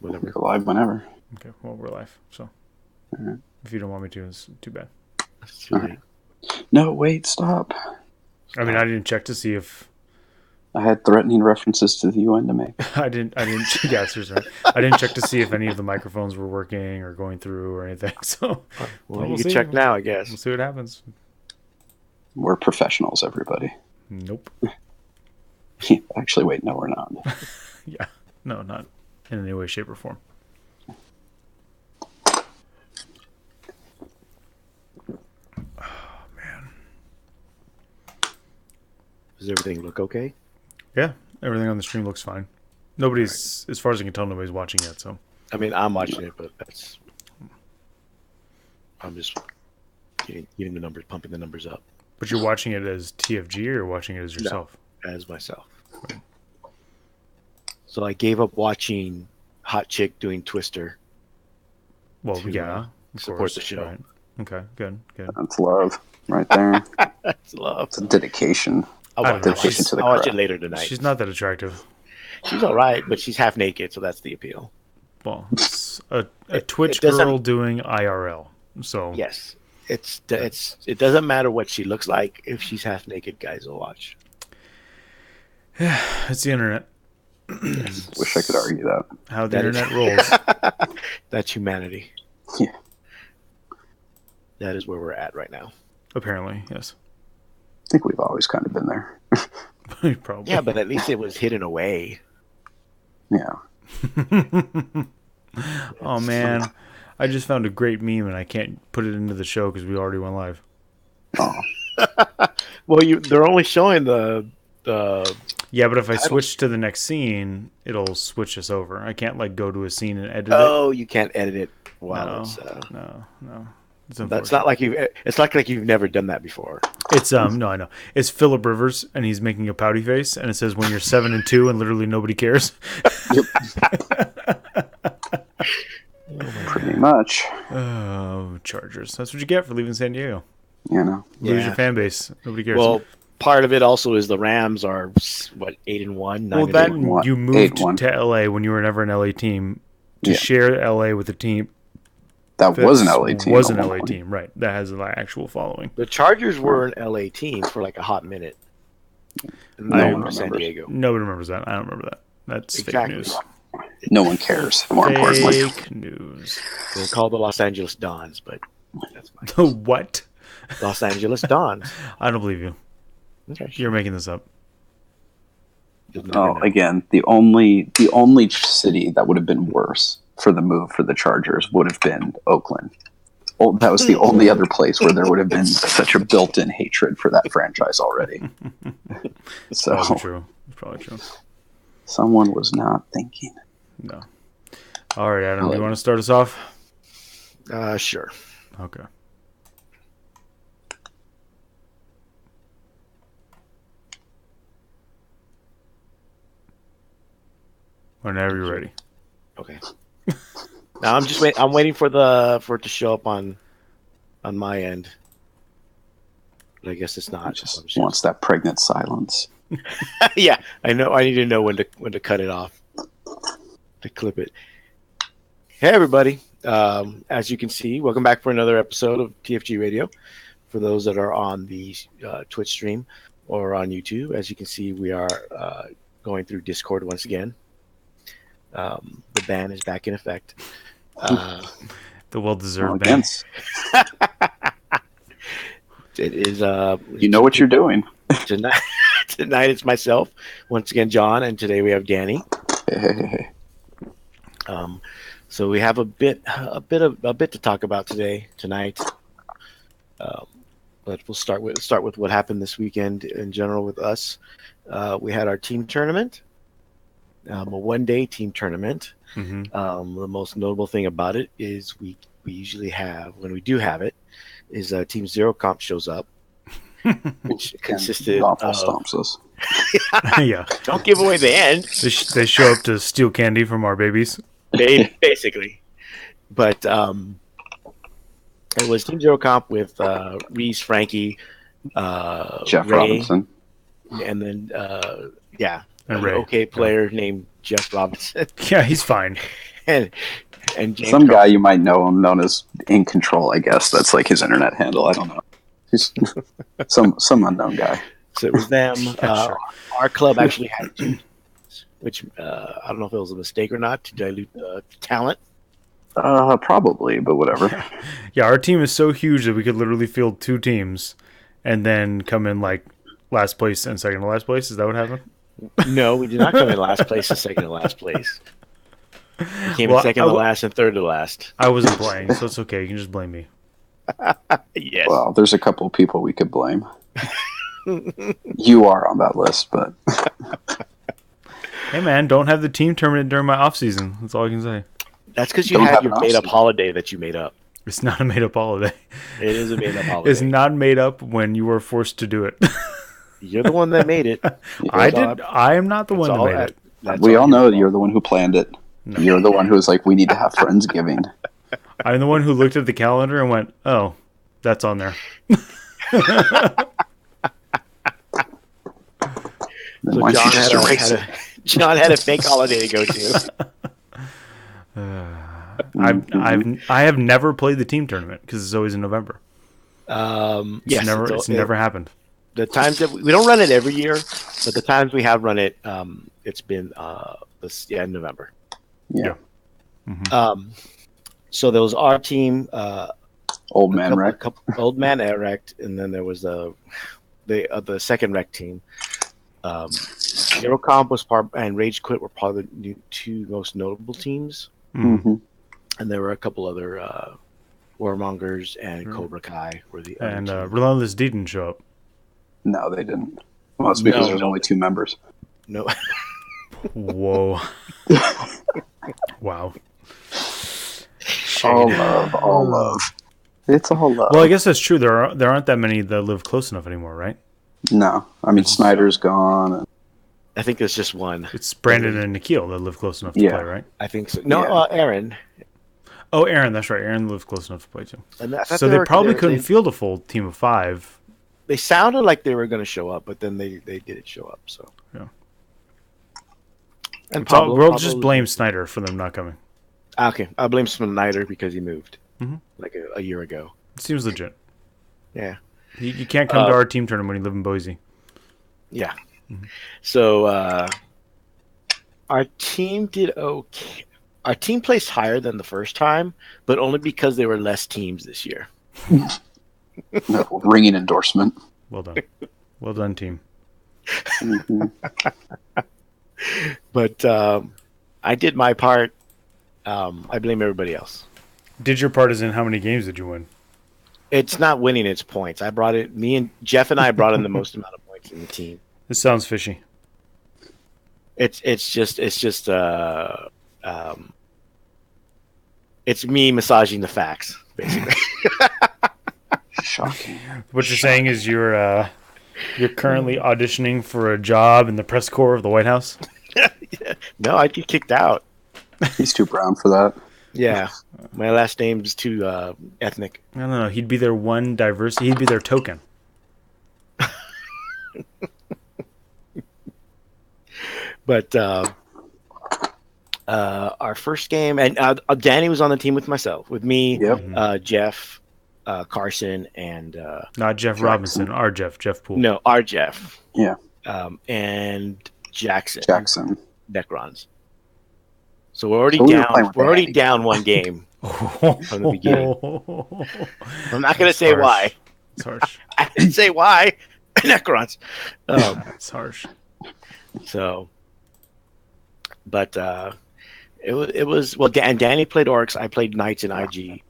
Whenever. We're live whenever. Okay, well, we're live, so Alright. if you don't want me to, it's too bad. It's too late. No, wait, stop. I mean, I didn't check to see if I had threatening references to the UN to make. I didn't. Yeah, seriously, I didn't check to see if any of the microphones were working or going through or anything. So Well, we'll you can see. check now, I We'll guess. see what happens. We're professionals, everybody. Nope. Actually, wait, no, we're not. Yeah, no, not in any way, shape, or form. Oh man. Does everything look okay? Yeah, everything on the stream looks fine. Nobody's, as far as I can tell, nobody's watching yet. So I mean, I'm watching it, but I'm just getting the numbers, pumping the numbers up but you're watching it as TFG or you're watching it as yourself? as myself. So I gave up watching Hot Chick doing Twister. Well, To, yeah, of support course. the show. Right. Okay, good. That's love right there. That's love. It's a dedication. I'll I watch, don't know. Dedication to the I'll watch craft. it later tonight. She's not that attractive. She's all right, but she's half naked, so that's the appeal. Well, it's a Twitch it doesn't- girl doing IRL. So Yes, it doesn't matter what she looks like. If she's half naked, guys will watch. it's the internet. Wish I could argue that. How the That is- internet rolls. That's humanity. Yeah. That is where we're at right now. Apparently, yes. I think we've always kind of been there. Probably. Yeah, but at least it was hidden away. Yeah. Oh man, I just found a great meme and I can't put it into the show because we already went live. Oh, Well, they're only showing the Yeah, but if I switch to the next scene, it'll switch us over. I can't like go to a scene and edit Oh, you can't edit it while No. it's. it. No. It's That's unfortunate. not like you've. It's not like you've never done that before. It's no, I know. It's Philip Rivers, and he's making a pouty face, and it says when you're 7-2, and literally nobody cares. pretty much. Oh, Chargers! That's what you get for leaving San Diego. You know. Lose Yeah. your fan base. Nobody cares. Well, part of it also is the Rams are what 8-1. Well, 9-8. that One. you moved 8-1. to LA when you were never an LA team to Yeah. share LA with a team. That was an LA team. Was an at one LA point. team, right? That has an actual following. The Chargers were an LA team for like a hot minute. And No now one they're San remembers. Diego. Nobody remembers that. I don't remember that. That's Exactly. fake news. No one cares. More importantly. Fake news. They're called the Los Angeles Dons, but that's fine. The what? Los Angeles Dons. I don't believe you. Okay. You're making this up. You'll never Oh, know. again, the only city that would have been worse for the move for the Chargers would have been Oakland. Oh, that was the only other place where there would have been such a built-in hatred for that franchise already. So Probably true. It's probably true. someone was not thinking. No. All right, Adam. Do you want to start us off? Sure. Okay. Whenever you're ready. Okay. Now I'm just waiting. I'm waiting for it to show up on my end. But I guess it's not. I just wants that pregnant silence. Yeah, I know. I need to know when to cut it off, to clip it. Hey, everybody! As you can see, welcome back for another episode of TFG Radio. For those that are on the Twitch stream or on YouTube, as you can see, we are going through Discord once again. The ban is back in effect. The well-deserved ban. Against, It is. you know what you're doing. Tonight. Tonight it's myself once again, John, and today we have Danny. Hey. So we have a bit to talk about tonight. But we'll start with what happened this weekend in general with us. We had our team tournament, a one-day team tournament. Mm-hmm. The most notable thing about it is we usually have, when we do have it, is Team Zero Comp shows up, which consisted Awful of. stomps us. Yeah. Don't give away the end. They show up to steal candy from our babies. Basically. But it was Team Zero Comp with Reese, Frankie, Jeff Ray, Robinson. and then And an Ray. okay player named Jeff Robinson. Yeah, he's fine. and James Some guy Carlson. you might know him, known as In Control, I guess. That's like his internet handle. I don't know. He's some unknown guy. So it was them. Yeah, sure. Our club actually had 2 teams, which I don't know if it was a mistake or not to dilute talent. Probably, but whatever. Yeah, our team is so huge that we could literally field 2 teams and then come in like last place and second to last place. Is that what happened? No, we did not come in last place and second to last place. We came in second to last and third to last. I wasn't playing, so it's okay. You can just blame me. Yes. Well, there's a couple of people we could blame. You are on that list, but Hey, man, don't have the team tournament during my off season. That's all I can say. That's because you Don't had have your an made-up off-season. holiday that you made up. It's not a made-up holiday. It is a made-up holiday. It's not made up when you were forced to do it. You're the one that made it. I did. I am not the one that made it. we all know that you're the one who planned it. No. You're the one who was like, we need to have Friendsgiving. I'm the one who looked at the calendar and went, "Oh, that's on there." Then So why don't John you just had, erase it? John had a fake holiday to go to. I have never played the team tournament because it's always in November. Yes, It's never happened. The times that we don't run it every year, but the times we have run it, it's been in November. Yeah. So there was our team, Old Man Rec. Old Man Erect, and then there was the second rec team. Zero Comp was part, and Rage Quit were probably the 2 most notable teams. Mm-hmm. And there were a couple other Warmongers and Cobra Kai were the other And teams. Relentless D didn't show up. No, they didn't. Well, it's because there's only 2 members. No. Whoa. Wow. All love. It's all love. Well, I guess that's true. There aren't that many that live close enough anymore, right? No, I mean Snyder's gone. And I think there's just one. It's Brandon and Nikhil that live close enough to Yeah. play, right? I think so. No, Yeah. Aaron. Oh, Aaron, that's right. Aaron lives close enough to play too. And I thought So they were- probably they- couldn't field a full team of 5. They sounded like they were going to show up, but then they didn't show up. So Yeah. And We'll just blame Snyder for them not coming. Okay, I'll blame Snyder because he moved Mhm. like a year ago. It seems legit. Yeah, You can't come to our team tournament when you live in Boise. yeah. So our team did okay. Our team placed higher than the first time, but only because there were less teams this year. Ringing endorsement. Well done. Well done, team. Mhm. But I did my part. I blame everybody else. Did your part as in how many games did you win? It's not winning; it's points. I brought it. Me and Jeff and I brought in the most amount of points in the team. This sounds fishy. It's me massaging the facts, basically. Shocking. What you're saying is you're currently auditioning for a job in the press corps of the White House? No, I'd get kicked out. He's too brown for that. Yeah, my last name's too ethnic. I don't know. He'd be their one diversity. He'd be their token. But our first game, and Danny was on the team with myself, with me, Yep. Jeff, Carson, and Not Jeff Jackson. Robinson. Our Jeff Poole. no, our Jeff, Yeah. and Jackson. Jackson. Necrons. So we're already So we were down. playing with We're already Danny. down one game from the beginning. I'm not going to say harsh. why. It's harsh. I didn't say why. Necrons. It's harsh. So, but it was well. And Danny played Orks. I played Knights and IG.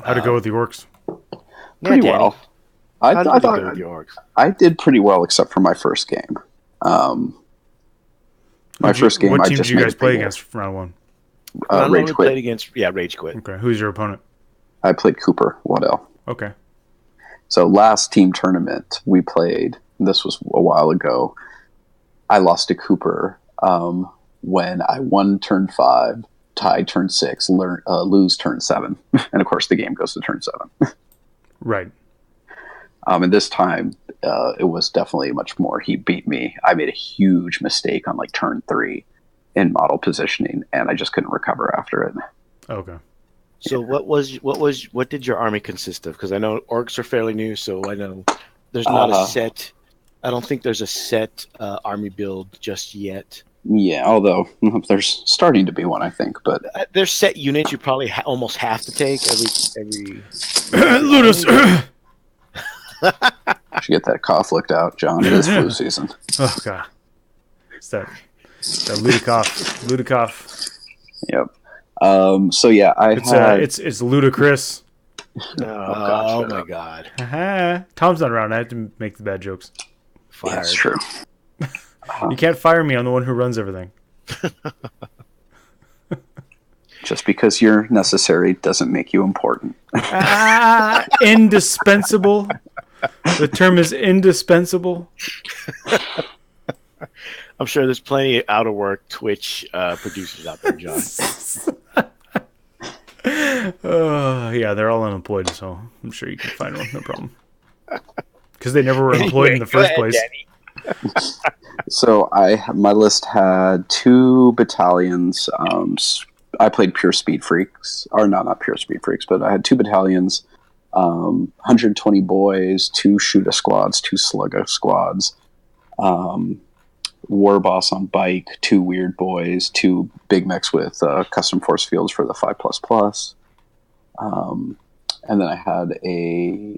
How'd it go with the Orcs? Pretty Danny, well. How I did it thought go with the Orks? I did pretty well except for my first game. First game, What I team just did you made guys a play big against for round 1? I Rage played Quit. against Rage Quit. Okay. Who's your opponent? I played Cooper Waddell. Okay. So last team tournament we played. This was a while ago. I lost to Cooper when I won turn 5, tied turn 6, lose turn 7, and of course the game goes to turn 7. Right. And this time it was definitely much more. He beat me. I made a huge mistake on like turn 3, in model positioning, and I just couldn't recover after it. Okay. So what did your army consist of? Because I know orcs are fairly new, so I know there's not a set. I don't think there's a set army build just yet. Yeah, although there's starting to be one, I think. But there's set units you probably almost have to take every. Ludus. Should get that cough looked out, John. It is flu season. Oh god, it's that Ludicoff. Yep. So yeah, it's ludicrous. Oh my god. Tom's not around. I have to make the bad jokes. Fired. That's true. You can't fire me. I'm the one who runs everything. Just because you're necessary doesn't make you important. Indispensable. The term is indispensable. I'm sure there's plenty of out of work Twitch producers out there, John. Yeah, they're all unemployed, so I'm sure you can find one, no problem. Because they never were employed in the first place. So my list had 2 battalions. I played pure speed freaks, or not pure speed freaks, but I had 2 battalions, 120 boys, 2 shooter squads, 2 slugger squads, war boss on bike, 2 weird boys, 2 big mechs with custom force fields for the 5++. And then I had a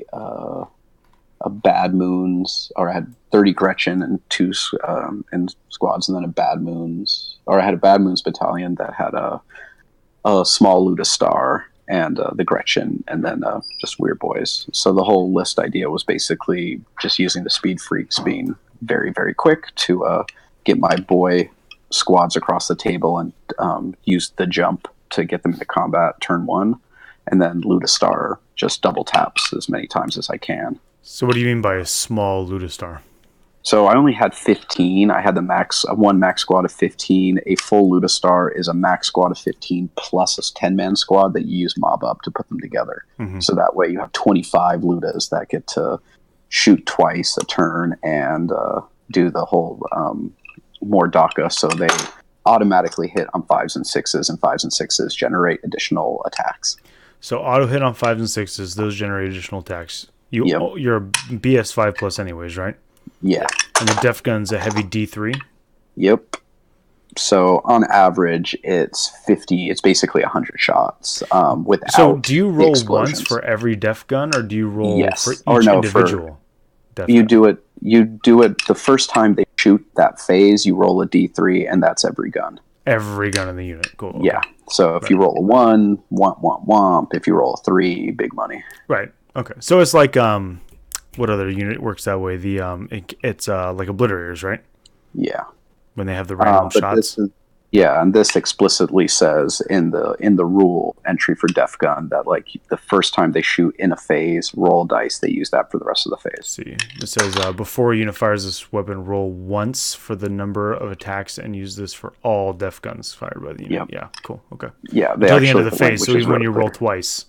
Bad Moons, or I had 30 Gretchen and 2 in squads, and then I had a Bad Moons battalion that had a small Luda Star and the Gretchen, and then just weird boys. So the whole list idea was basically just using the speed freaks being very, very quick to get my boy squads across the table and use the jump to get them into combat turn 1, and then Luda Star just double taps as many times as I can. So what do you mean by a small Ludastar? So I only had 15. I had one max squad of 15. A full Ludastar is a max squad of 15 plus a 10-man squad that you use mob up to put them together. Mm-hmm. So that way you have 25 Ludas that get to shoot twice a turn and do the whole more DACA. So they automatically hit on 5s and 6s, and 5s and 6s generate additional attacks. So auto hit on 5s and 6s, those generate additional attacks. You're a BS 5+ anyways, right? Yeah. And the def gun's a heavy D3? Yep. So on average, it's 50. It's basically 100 shots. Without so do you roll once for every def gun, or do you roll for each individual? You do it. You do it the first time they shoot that phase. You roll a D3, and that's every gun. Every gun in the unit. Cool. Okay. Yeah. So if you roll a 1, womp. If you roll a 3, big money. Right. Okay. So it's like what other unit works that way? The it's like obliterators, right? Yeah. When they have the random shots. And this explicitly says in the rule entry for def gun that like the first time they shoot in a phase, roll dice. They use that for the rest of the phase. See, it says before a unit fires this weapon, roll once for the number of attacks and use this for all def guns fired by the unit. Yep. Yeah. Cool. Okay. Yeah. Until the end of the phase. So even when you roll twice.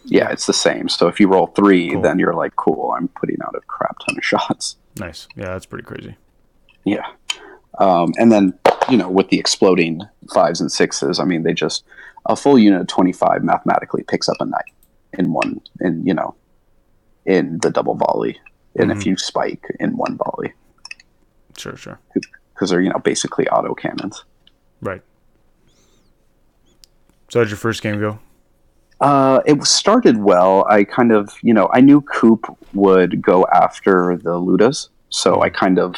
Yeah, it's the same. So if you roll 3, then you're like, cool, I'm putting out a crap ton of shots. Nice. Yeah, that's pretty crazy. Yeah. And then, with the exploding 5s and 6s, I mean, a full unit of 25 mathematically picks up a knight in the double volley. And if you spike in one volley. Sure. Because they're, basically auto cannons. Right. So how'd your first game go? It started well. I kind of, I knew Coop would go after the Ludas, so I kind of,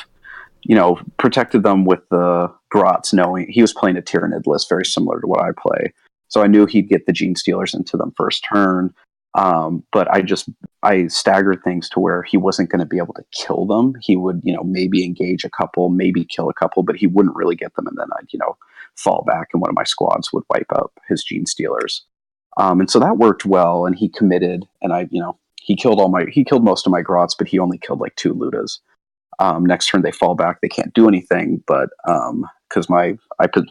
protected them with the Grots, knowing he was playing a Tyrannid list very similar to what I play. So I knew he'd get the Gene Stealers into them first turn, but I staggered things to where he wasn't going to be able to kill them. He would, maybe engage a couple, maybe kill a couple, but he wouldn't really get them, and then I'd, fall back, and one of my squads would wipe up his Gene Stealers. And so that worked well, and he committed, and he killed most of my Grots, but he only killed like 2 Ludas. Next turn they fall back, they can't do anything, but because this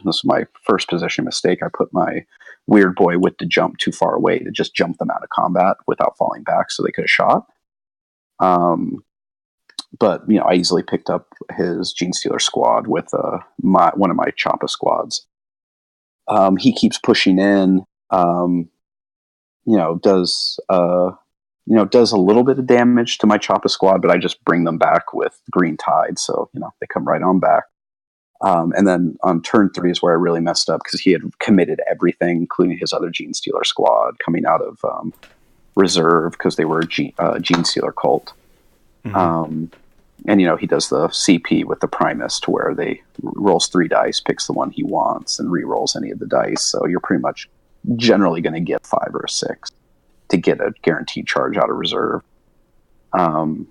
was my first position mistake, I put my weird boy with the jump too far away to just jump them out of combat without falling back, so they could have shot. But I easily picked up his Gene Stealer squad with one of my Choppa squads. He keeps pushing in. Does a little bit of damage to my Choppa squad, but I just bring them back with Green Tide, so they come right on back. And then on turn 3 is where I really messed up because he had committed everything, including his other Gene Stealer squad, coming out of reserve because they were a Gene Stealer cult. Mm-hmm. And he does the CP with the Primus to where they rolls 3 dice, picks the one he wants, and re-rolls any of the dice. So you're pretty much generally going to get 5 or 6 to get a guaranteed charge out of reserve. And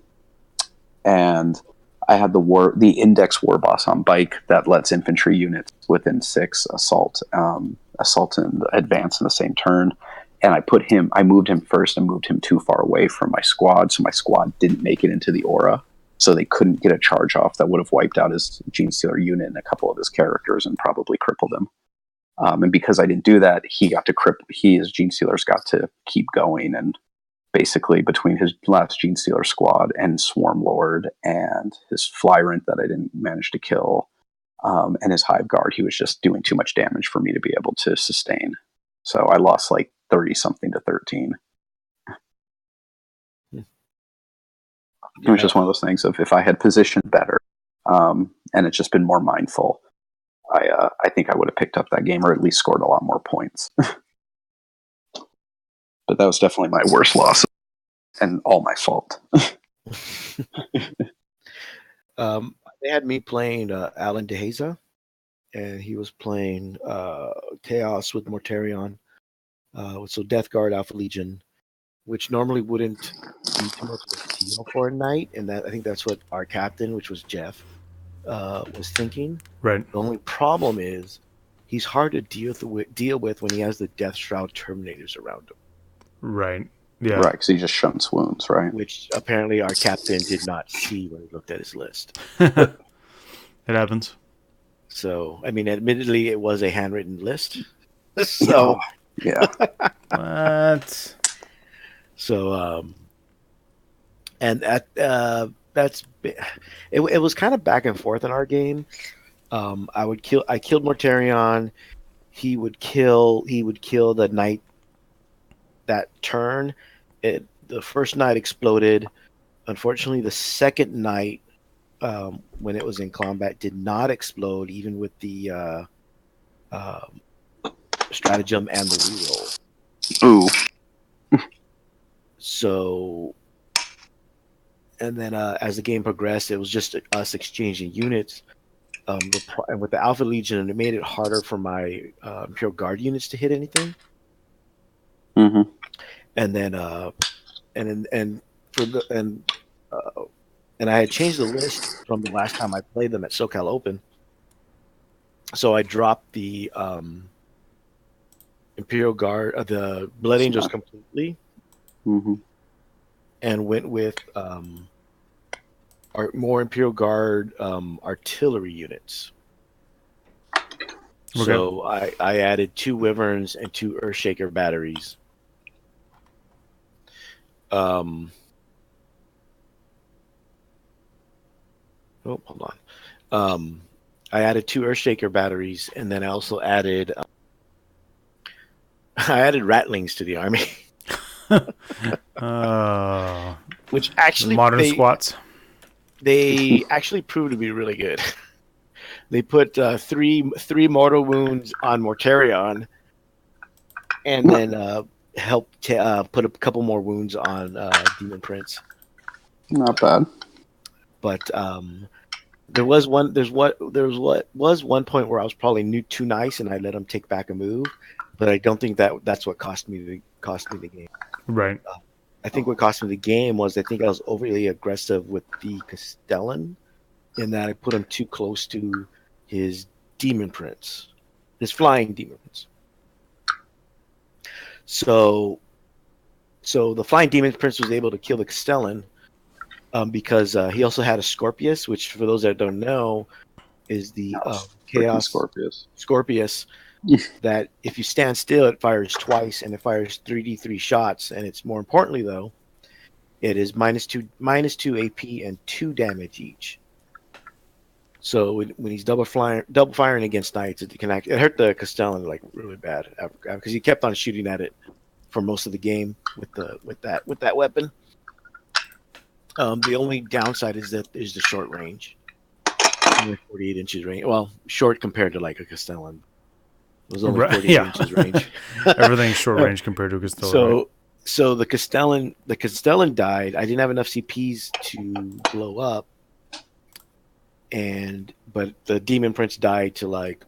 I had the Index War Boss on bike that lets infantry units within 6 assault and advance in the same turn. And I moved him first and moved him too far away from my squad, so my squad didn't make it into the aura. So they couldn't get a charge off that would have wiped out his Gene Stealer unit and a couple of his characters and probably crippled him. And because I didn't do that, his Gene Stealers got to keep going. And basically between his last Gene Stealer squad and Swarm Lord and his Flyrant that I didn't manage to kill, and his Hive Guard, he was just doing too much damage for me to be able to sustain. So I lost like 30-something to 13. It was just one of those things of if I had positioned better, and it's just been more mindful, I think I would have picked up that game or at least scored a lot more points. But that was definitely my worst loss and all my fault. They had me playing Alan DeHaza, and he was playing Chaos with Mortarion, so Death Guard, Alpha Legion, which normally wouldn't be too much of a deal for a night, and I think that's what our captain, which was Jeff, was thinking. Right. The only problem is he's hard to deal with when he has the Death Shroud Terminators around him. Right. Yeah. Right, because he just shunts wounds, right? Which apparently our captain did not see when he looked at his list. It happens. So, I mean, admittedly, it was a handwritten list. So, yeah. What? So, and that's it was kind of back and forth in our game. I killed Mortarion. He would kill the knight that turn. The first knight exploded. Unfortunately, the second knight, when it was in combat, did not explode, even with the stratagem and the reroll. Ooh. So, and then as the game progressed, it was just us exchanging units. And with the Alpha Legion, it made it harder for my Imperial Guard units to hit anything. Mm-hmm. And then, and I had changed the list from the last time I played them at SoCal Open. So I dropped the Imperial Guard, the Blood Angels completely. Mm-hmm. And went with our more Imperial Guard artillery units. Okay. So I added 2 Wyverns and 2 Earthshaker batteries. Hold on. I added 2 Earthshaker batteries, and then I also added Ratlings to the army. Which actually modern squats. They actually proved to be really good. They put 3 mortal wounds on Mortarion, and then helped put a couple more wounds on Demon Prince. Not bad. But there was one point where I was probably too nice, and I let him take back a move. But I don't think that's what cost me the game. Right. I think what cost me the game was I think I was overly aggressive with the Castellan, in that I put him too close to his Demon Prince, his flying Demon Prince. So the flying Demon Prince was able to kill the Castellan because he also had a Scorpius, which for those that don't know is the Chaos Scorpius. That if you stand still, it fires twice, and it fires 3d3 shots. And it's more importantly, though, It is -2 AP and 2 damage each. So when he's double firing against knights, it hurt the Castellan like really bad because he kept on shooting at it for most of the game with that weapon. The only downside is the short range, only 48 inches range. Well, short compared to like a Castellan. It was only 48 inches range. Everything's short range compared to a Castellan. So the Castellan died. I didn't have enough CPs to blow up. But the Demon Prince died to like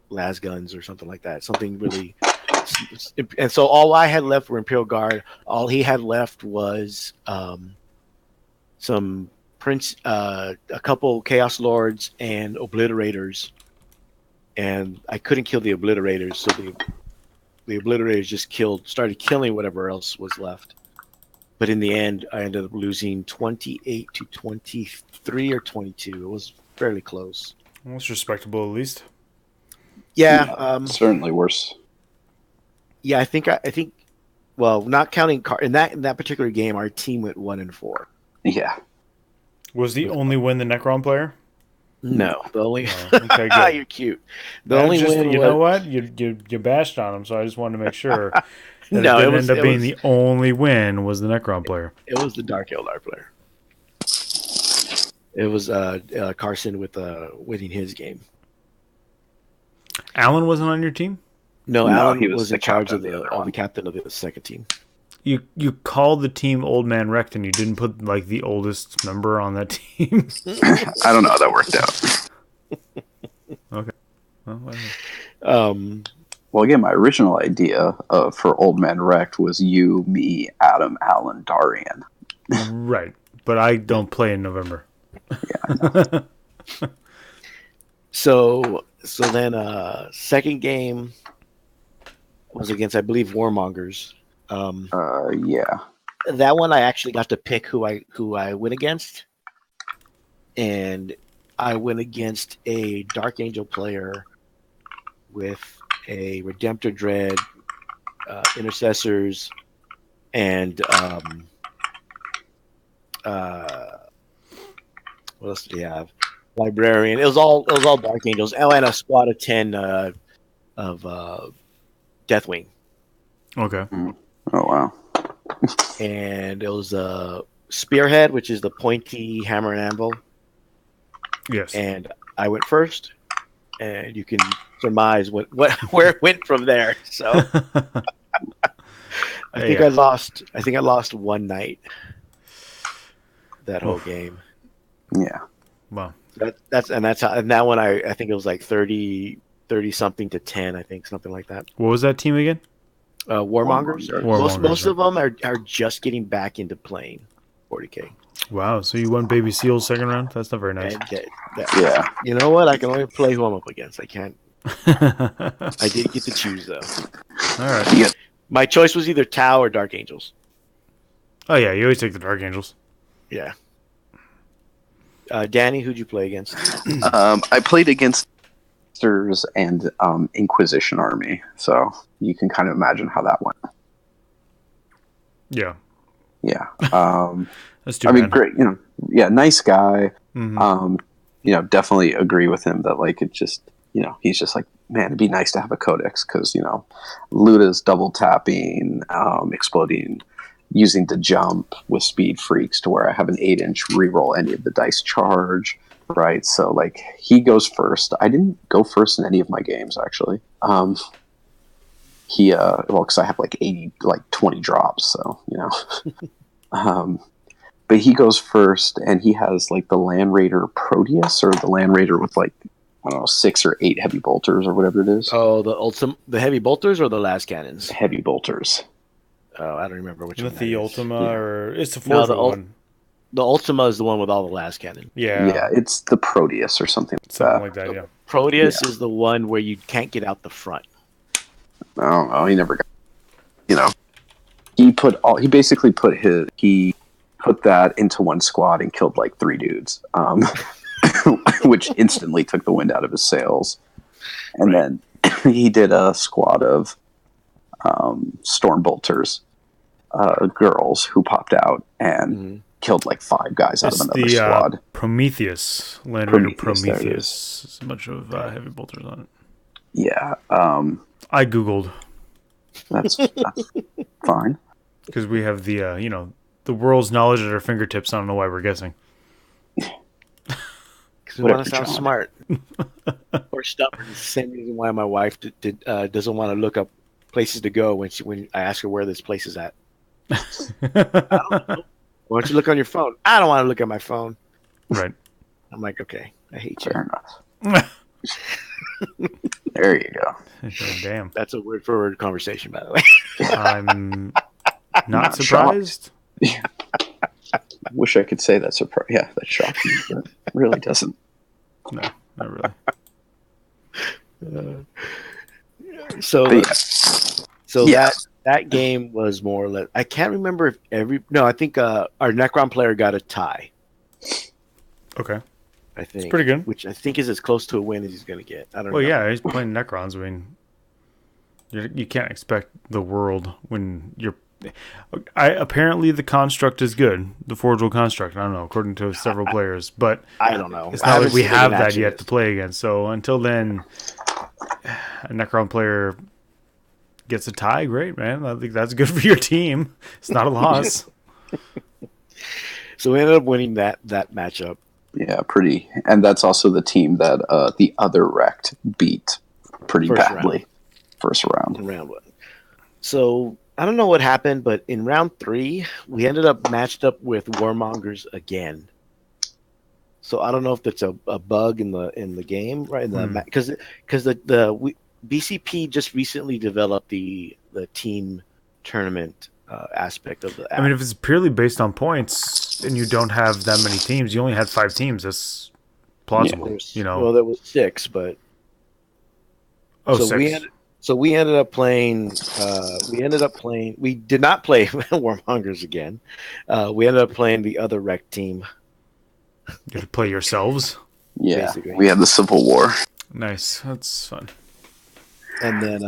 las guns or something like that. Something really, and so all I had left were Imperial Guard. All he had left was some Prince, a couple Chaos Lords and Obliterators, and I couldn't kill the Obliterators, so the Obliterators just started killing whatever else was left. But in the end, I ended up losing 28 to 23 or 22. It was fairly close. Well, it's respectable, at least. Yeah, certainly worse. Yeah, I think. Well, not counting in that particular game, our team went 1-4. Yeah. Was the only win the Necron player? No, the only. Oh, okay, good. You're cute. The only win. You know what? You bashed on him, so I just wanted to make sure. No, it ended up being the only win was the Necron player. It was the Dark Eldar player. It was Carson with winning his game. Alan wasn't on your team? No, Alan he was in charge of the captain of the second team. You called the team Old Man Wrecked and you didn't put like the oldest member on that team? I don't know how that worked out. Okay. Well, well, again, my original idea for Old Man Wrecked was you, me, Adam, Alan, Darian. Right. But I don't play in November. Yeah. So then second game was against, I believe, Warmongers. Yeah. That one I actually got to pick who I went against. And I went against a Dark Angel player with a Redemptor Dread, Intercessors, and what else did he have? Librarian. It was all Dark Angels. Oh, and a squad of 10 of Deathwing. Okay. Oh wow. And it was a Spearhead, which is the pointy hammer and anvil. Yes. And I went first, and you can surmise where it went from there. So I think I lost one night that whole game. Yeah. Wow. That's how, and that one I think it was like 30 something to 10, I think, something like that. What was that team again? Warmongers. Most of them are just getting back into playing 40K. Wow, so you won Baby Seals second round? That's not very nice. Yeah. You know what? I can only play who I'm up against. I can't. I did get to choose though. All right. Yeah. My choice was either Tau or Dark Angels. Oh yeah, you always take the Dark Angels. Yeah. Danny, who'd you play against? I played against and Inquisition Army, so you can kind of imagine how that went. Yeah. Yeah. That's too I bad. mean, great. Yeah, nice guy. Mm-hmm. Definitely agree with him that like it just, he's just like, man, it'd be nice to have a codex because Luda's double tapping, exploding, using the jump with speed freaks to where I have an 8-inch reroll any of the dice charge. Right, so like he goes first. I didn't go first in any of my games actually. Because I have like 20 drops, so but he goes first, and he has like the Land Raider Proteus or the Land Raider with like 6 or 8 heavy bolters or whatever it is. Oh, the heavy bolters or the las cannons? Heavy bolters. Oh, I don't remember which one. The Ultima or it's the fourth one. The Ultima is the one with all the las cannon. Yeah, it's the Proteus or something like that. Yeah, Proteus is the one where you can't get out the front. I don't know. He never got. He put that into one squad and killed like 3 dudes, which instantly took the wind out of his sails. And then he did a squad of Storm Bolters. girls who popped out and killed like 5 guys out of another squad. Prometheus, Land Raider Prometheus. There's a bunch of heavy bolters on it. Yeah. I googled. That's fine. Because we have the the world's knowledge at our fingertips. I don't know why we're guessing. Because we want to sound smart or stubborn. It's the same reason why my wife doesn't want to look up places to go when I ask her where this place is at. I don't know. Why don't you look on your phone? I don't want to look at my phone. Right. I'm like, okay, I hate you. Fair enough. There you go. Damn. That's a word for word conversation, by the way. I'm not surprised. Yeah. Wish I could say that surprise. Yeah, that shocked me, but it really doesn't. No, not really. That game was more or less. I can't remember if I think our Necron player got a tie. Okay. I think it's pretty good. Which I think is as close to a win as he's going to get. I don't know. Well, yeah, he's playing Necrons. I mean, you can't expect the world when you're. Apparently, the construct is good. The Forgeable construct. I don't know, according to several players, but I don't know. It's not like we have that yet to play against. So until then, a Necron player gets a tie. Great, man. I think that's good for your team. It's not a loss. So we ended up winning that matchup. Yeah, pretty. And that's also the team that the other Rect beat pretty badly. First round. Round 1. So I don't know what happened, but in round 3, we ended up matched up with Warmongers again. So I don't know if that's a bug in the game, right? Because the BCP just recently developed the team tournament aspect of the app. I mean, if it's purely based on points and you don't have that many teams, you only had 5 teams. That's plausible. Yeah, well, there was 6, but 6. We ended up playing. We did not play Warmongers again. We ended up playing the other Rec team. You have to play yourselves. Yeah, basically. We had the Civil War. Nice, that's fun. And then,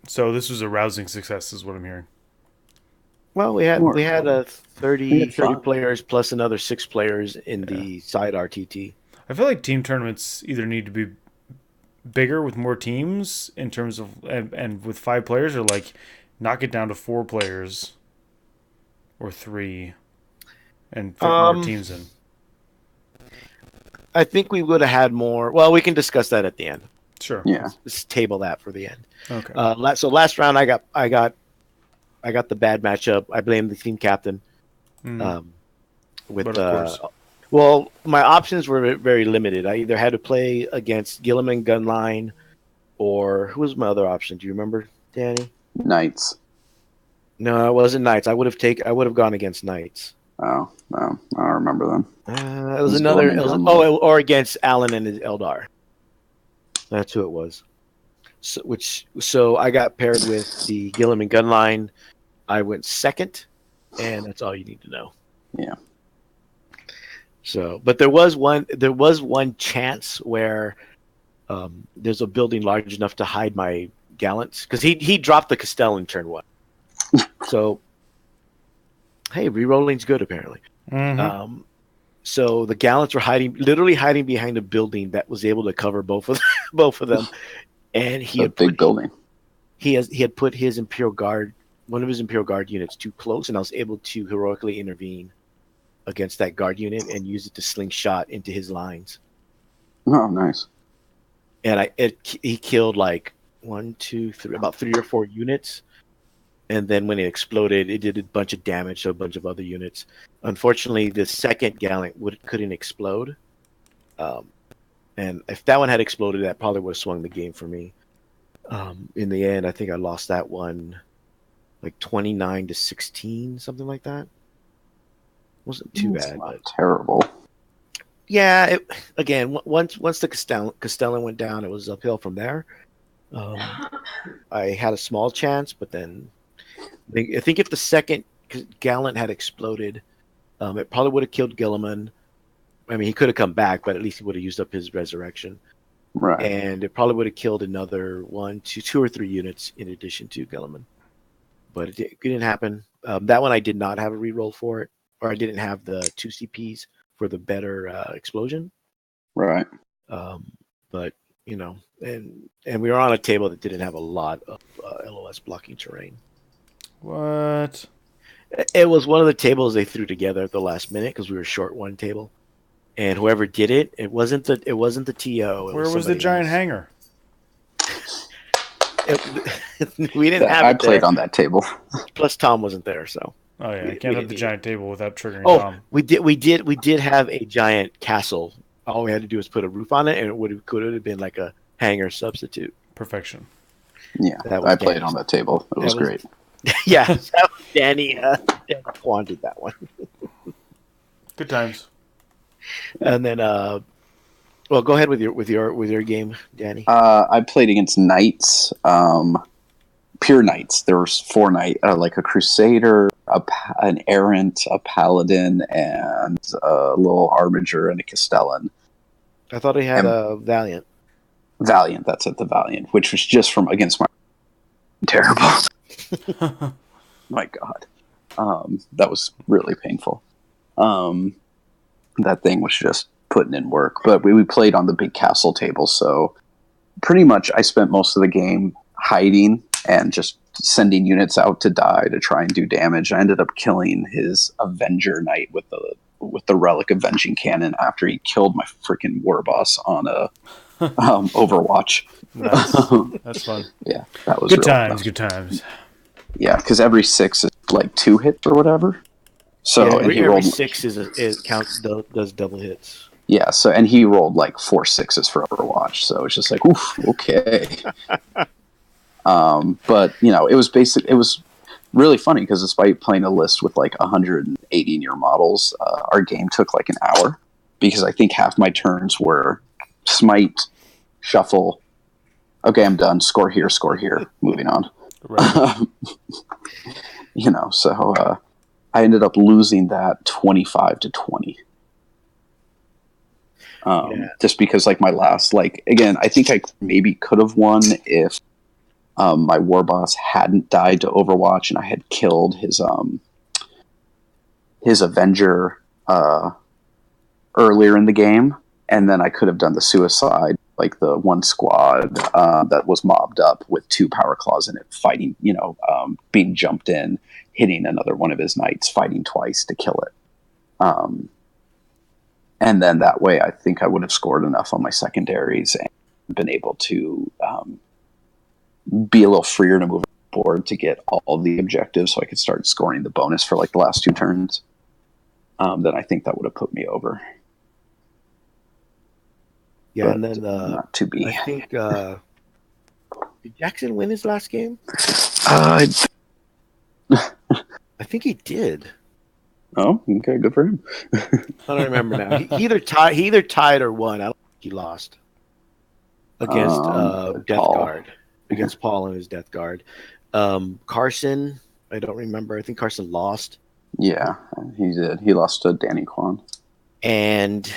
so this was a rousing success, is what I'm hearing. Well, we had 30 players plus another 6 players in the side RTT. I feel like team tournaments either need to be bigger with more teams in terms of and with 5 players, or like knock it down to 4 players or 3 and fit more teams in. I think we would have had more. Well, we can discuss that at the end. Sure. Yeah. Let's table that for the end. Okay. So last round, I got the bad matchup. I blame the team captain. Well, my options were very limited. I either had to play against Gilliman Gunline, or who was my other option? Do you remember, Danny? Knights. No, it wasn't Knights. I would have gone against Knights. Oh, no, I don't remember them. It was or against Alan and his Eldar. That's who it was. So I got paired with the Gilliman Gunline. I went second, and that's all you need to know. Yeah. So, but there was one chance where there's a building large enough to hide my Gallants, because he dropped the Castell in turn 1. So, hey, rerolling's good apparently. Mm-hmm. So the Gallants were literally hiding behind a building that was able to cover both of them, and he had put his Imperial Guard, one of his Imperial Guard units, too close, and I was able to heroically intervene against that guard unit and use it to slingshot into his lines. Oh, nice. And he killed like 1, 2, 3, about 3 or 4 units. And then when it exploded, it did a bunch of damage to a bunch of other units. Unfortunately, the second Gallant couldn't explode. And if that one had exploded, that probably would have swung the game for me. In the end, I think I lost that one like 29-16, something like that. Wasn't too bad. But terrible. Yeah, again, once the Castellan went down, it was uphill from there. I had a small chance, but then I think if the second Gallant had exploded, it probably would have killed Gilliman. I mean, he could have come back, but at least he would have used up his resurrection. Right. And it probably would have killed another 1, 2 or 3 units in addition to Gilliman. but it didn't happen. That one I did not have a reroll for it, or I didn't have the 2 CPs for the better explosion. Right. But and we were on a table that didn't have a lot of LOS blocking terrain. What? It was one of the tables they threw together at the last minute because we were short one table, and whoever did it, it wasn't the TO. Where was the giant hangar? We didn't have it. I played on that table. Plus, Tom wasn't there, so. Oh yeah, I can't have the giant table without triggering Tom. We did have a giant castle. All we had to do was put a roof on it, and it could have been like a hangar substitute. Perfection. Yeah, I played on that table. It was great. Yeah, that was Danny wanted that one. Good times. And then, well, go ahead with your game, Danny. I played against knights, pure knights. There was 4 knights, like a crusader, an errant, a paladin, and a little armiger and a castellan. I thought he had a valiant. Valiant, that's it, the valiant, which was just from against my terrible. My God, that was really painful. That thing was just putting in work, but we played on the big castle table, so pretty much I spent most of the game hiding and just sending units out to die to try and do damage. I ended up killing his Avenger Knight with the Relic Avenging Cannon after he killed my freaking war boss on a Overwatch. Nice. That's fun. Yeah, that was good real times. fun. Good times. Yeah, because every 6 is like 2 hits or whatever. So yeah, and he every rolled 6 does double hits. Yeah, so and he rolled like 4 6s for Overwatch, so it's just like, oof, okay. But it was really funny because despite playing a list with like 180 near models, our game took like an hour because I think half my turns were smite, shuffle. Okay, I'm done. Score here. Moving on. Right. So I ended up losing that 25-20. Just because like my last, again, I think I maybe could have won if my war boss hadn't died to Overwatch and I had killed his Avenger earlier in the game, and then I could have done the suicide, like the one squad that was mobbed up with 2 power claws in it, fighting, being jumped in, hitting another one of his knights, fighting twice to kill it. And then that way, I think I would have scored enough on my secondaries and been able to be a little freer to move forward to get all the objectives so I could start scoring the bonus for like the last 2 turns. Then I think that would have put me over. Yeah, But and then not to be. I think did Jackson win his last game? I think he did. Oh, okay, good for him. I don't remember now. He either tied or won. I don't think he lost against Death Paul. Guard. Against Paul and his Death Guard. Carson, I don't remember. I think Carson lost. Yeah, he did. He lost to Danny Kwan. And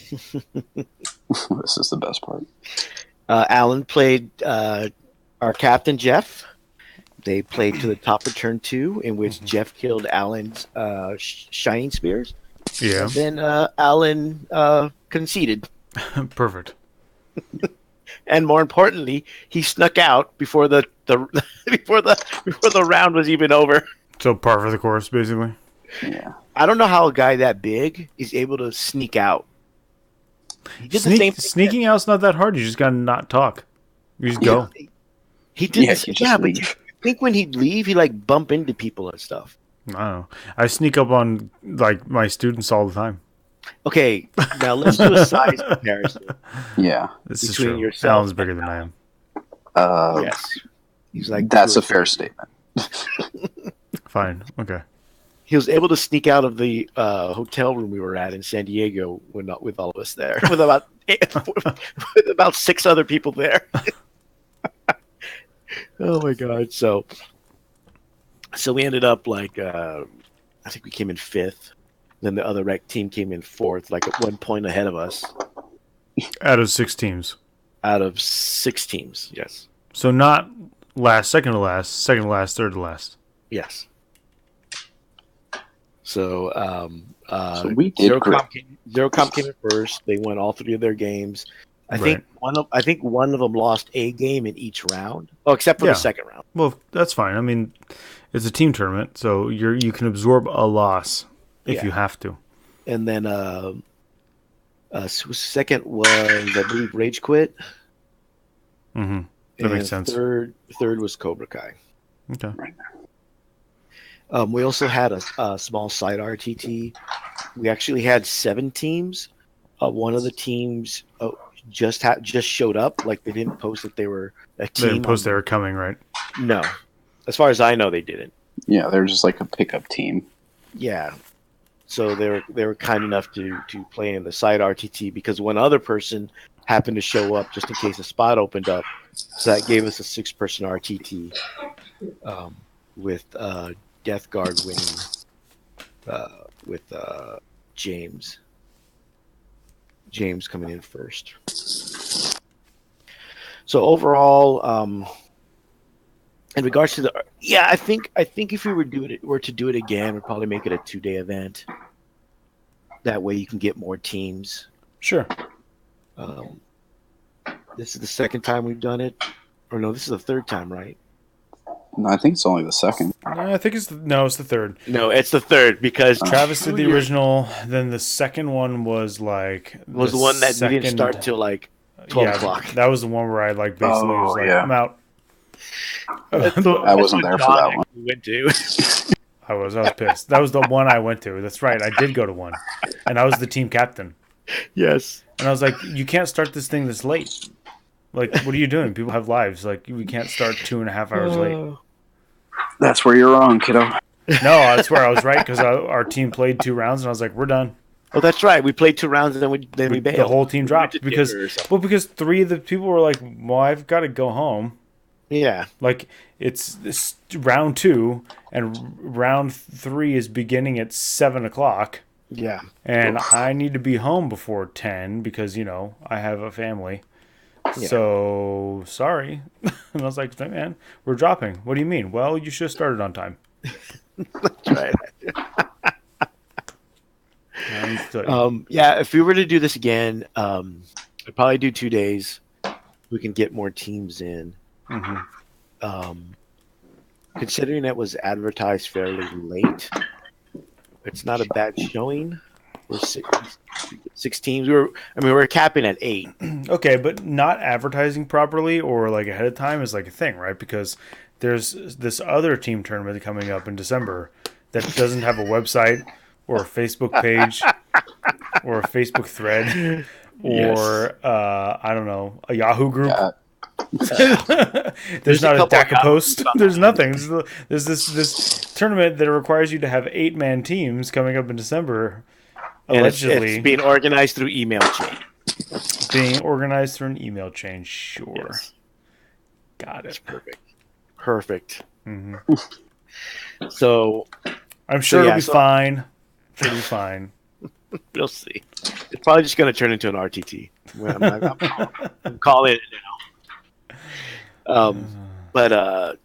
This is the best part. Alan played our captain, Jeff. They played to the top of turn 2, in which Jeff killed Alan's shining spears. Yeah. And then Alan conceded. Perfect. And more importantly, he snuck out before the before the round was even over. So par for the course, basically. Yeah. I don't know how a guy that big is able to sneak out. He did the same thing. Sneaking out's not that hard. You just gotta not talk. You just go. He did Yeah, this. you just Yeah, but leave. you think when he'd leave, he like bump into people and stuff. I don't know. I sneak up on like my students all the time. Okay, now let's do a size comparison. Yeah. This is Between true. yourself Alan's bigger than I am. Yes, he's like That's 2 or a fair 3. statement. Fine. Okay. He was able to sneak out of the hotel room we were at in San Diego with all of us there, with about 6 other people there. Oh my god! So we ended up like I think we came in 5th. Then the other rec team came in 4th, like at 1 point ahead of us. Out of 6 teams. Out of 6 teams, yes. So not last, second to last, third to last. Yes. So, So we did Zero Comp came in first. They won all 3 of their games. I think one of them lost a game in each round. Oh, except for the second round. Well, that's fine. I mean, it's a team tournament, so you can absorb a loss if you have to. And then second was, I believe, Rage Quit. Mm-hmm. That makes sense. Third was Cobra Kai. Okay. We also had a small side RTT. We actually had 7 teams. One of the teams just showed up. Like, they didn't post that they were a team. They didn't post they were coming, right? No. As far as I know, they didn't. Yeah, they're just like a pickup team. Yeah. So they were kind enough to play in the side RTT because one other person happened to show up just in case a spot opened up. So that gave us a 6-person RTT with Death Guard winning with James. James coming in first. So overall, in regards to I think if we were to do it again, we'd probably make it a 2-day event. That way you can get more teams. Sure. This is the second time we've done it, or no? This is the third time, right? No, I think it's only the second. I think it's the third. No, it's the third because Travis did the original. Then the second one was the one that we didn't start till like 12 o'clock. That was the one where I basically was like, I'm out. I wasn't there for that one. We went to. I was pissed. That was the one I went to. That's right. I did go to one, and I was the team captain. Yes. And I was like, you can't start this thing this late. Like, what are you doing? People have lives. Like, we can't start 2.5 hours late. That's where you're wrong, kiddo. No, that's where I was right because our team played 2 rounds, and I was like, we're done. Oh, that's right. We played 2 rounds, and then we bailed. The whole team dropped because 3 of the people were like, well, I've got to go home. Yeah. Like, it's this round 2, and round 3 is beginning at 7 o'clock. Yeah. And I need to be home before 10 because, I have a family. Yeah. So, sorry. And I was like, man, we're dropping. What do you mean? Well, you should have started on time. That's right. If we were to do this again, I'd probably do 2 days. We can get more teams in. Mm-hmm. Considering it was advertised fairly late, it's not a bad showing. We're 6 teams. We're capping at 8. Okay, but not advertising properly or like ahead of time is like a thing, right? Because there's this other team tournament coming up in December that doesn't have a website or a Facebook page or a Facebook thread or I don't know, a Yahoo group. There's not a DACA post. There's nothing. There's this tournament that requires you to have 8-man teams coming up in December. And allegedly, it's being organized through email chain. Being organized through an email chain, sure. Yes. Got it. That's perfect. Mm-hmm. So, I'm sure it'll be fine. It'll be fine. We'll see. It's probably just going to turn into an RTT. I'm calling it now. But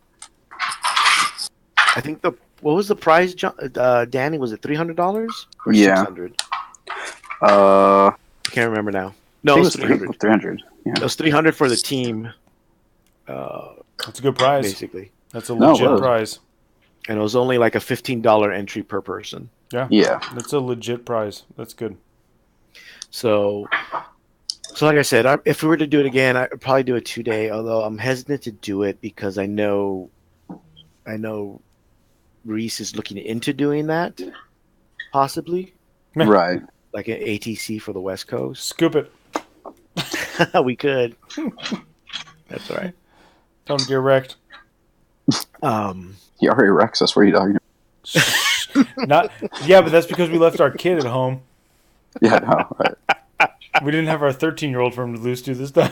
I think what was the prize, Danny? Was it $300 or $600? I can't remember now. No, it was $300. $300. Yeah. It was $300 for the team. That's a good prize. Basically, that's a legit prize. And it was only like a $15 entry per person. Yeah. That's a legit prize. That's good. So like I said, if we were to do it again, I'd probably do a 2-day. Although I'm hesitant to do it because I know Reese is looking into doing that, possibly. Right. Like an ATC for the West Coast. Scoop it. We could. That's all right. Don't get wrecked. He already wrecks us. What are you talking about? But that's because we left our kid at home. Yeah, no, right. We didn't have our 13-year-old for him to lose to this time.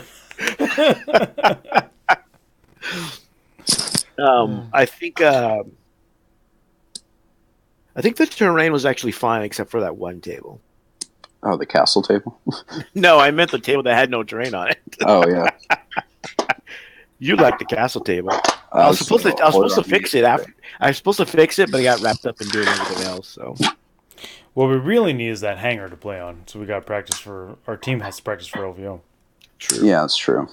I think the terrain was actually fine except for that one table. Oh, the castle table? No, I meant the table that had no terrain on it. Oh, yeah. You like the castle table. I was supposed to fix it after. I was supposed to fix it, but I got wrapped up in doing everything else. So What we really need is that hangar to play on. So we got practice for our team has to practice for LVO. true. Yeah, it's true.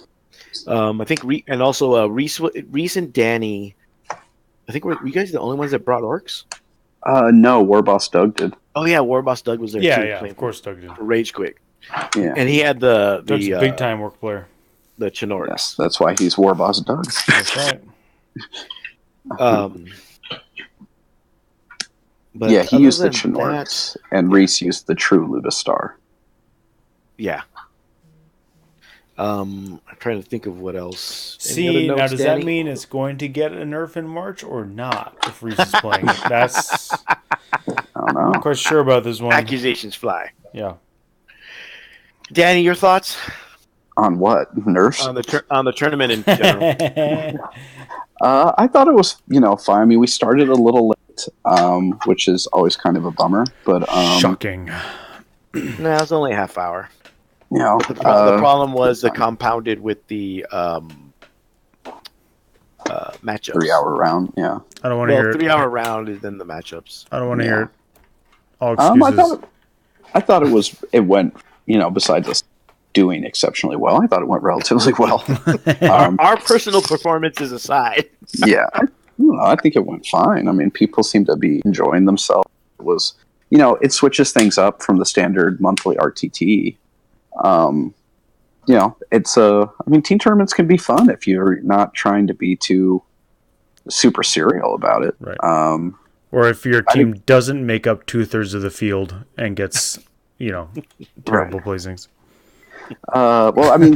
I think Reese and Danny. I think were you guys the only ones that brought Orks? No, War Boss Doug did. Oh yeah, War Boss Doug was there Yeah, too. yeah, playing of course Doug did. for Rage Quit. Yeah. And he had Doug's a big time work player. the Chinorks. Yes, that's why he's War Boss Doug. That's right. But Yeah, he other used the than Chinorks, and Reese used the True Ludistar. Yeah. I'm trying to think of what else. Any See, other now notes, does Danny? that mean it's going to get a nerf in March or not if Reese is playing it? That's I don't I'm know. not quite sure about this one. Accusations fly. Yeah. Danny, your thoughts On what? Nerfs? on the tournament in general? I thought it was, fine. I mean, we started a little late, which is always kind of a bummer. But Shocking. No, it was only a half hour. The the problem was the compounded with the matchups. 3-hour round. Yeah. I don't want to hear it. 3-hour round is then the matchups. I don't want to hear it. All I excuses. thought it went. Besides us doing exceptionally well, I thought it went relatively well. Our personal performances aside. Yeah, I think it went fine. I mean, people seem to be enjoying themselves. It was, it switches things up from the standard monthly RTT. Team tournaments can be fun if you're not trying to be too super serial about it. Right. Or if your team doesn't make up 2/3 of the field and gets, terrible placings. Well, I mean,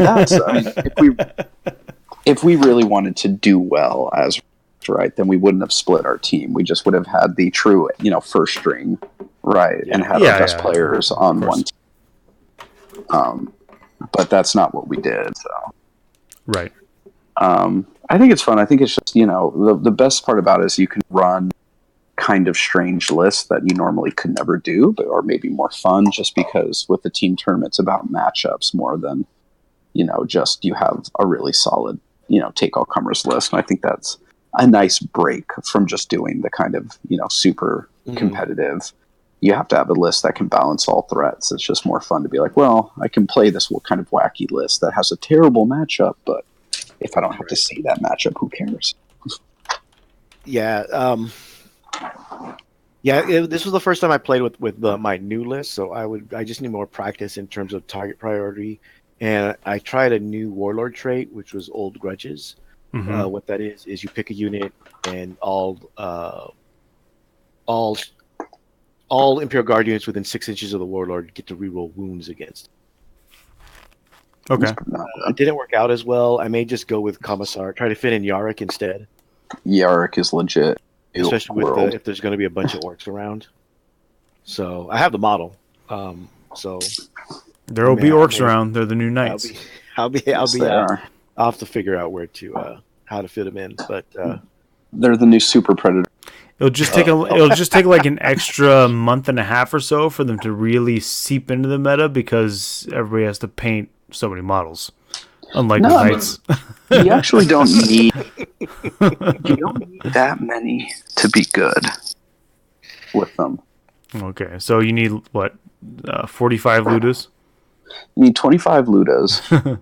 if we really wanted to do well as right, then we wouldn't have split our team. We just would have had the true, first string, right, and had our best players on one team. But that's not what we did. So, right. I think it's fun. I think it's just the best part about it is you can run kind of strange lists that you normally could never do, but or maybe more fun just because with the team tournament it's about matchups more than just you have a really solid take all comers list, and I think that's a nice break from just doing the kind of super competitive. You have to have a list that can balance all threats. It's just more fun to be like, well, I can play this kind of wacky list that has a terrible matchup, but if I don't have to see that matchup, who cares? Yeah. This was the first time I played with my new list, so I just need more practice in terms of target priority. And I tried a new warlord trait, which was Old Grudges. Mm-hmm. What that is you pick a unit, and all Imperial Guard units within 6 inches of the warlord get to reroll wounds against. Okay. It didn't work out as well. I may just go with Commissar. Try to fit in Yarick instead. Yarick is legit. Especially if there's going to be a bunch of orcs around. So I have the model. So there will be orcs around. They're the new knights. I'll have to figure out where to how to fit them in. But they're the new super predator. It'll just take like an extra month and a half or so for them to really seep into the meta because everybody has to paint so many models. Unlike the knights. You actually don't need that many to be good with them. Okay, so you need what? 45 Ludas? You need 25 Ludas.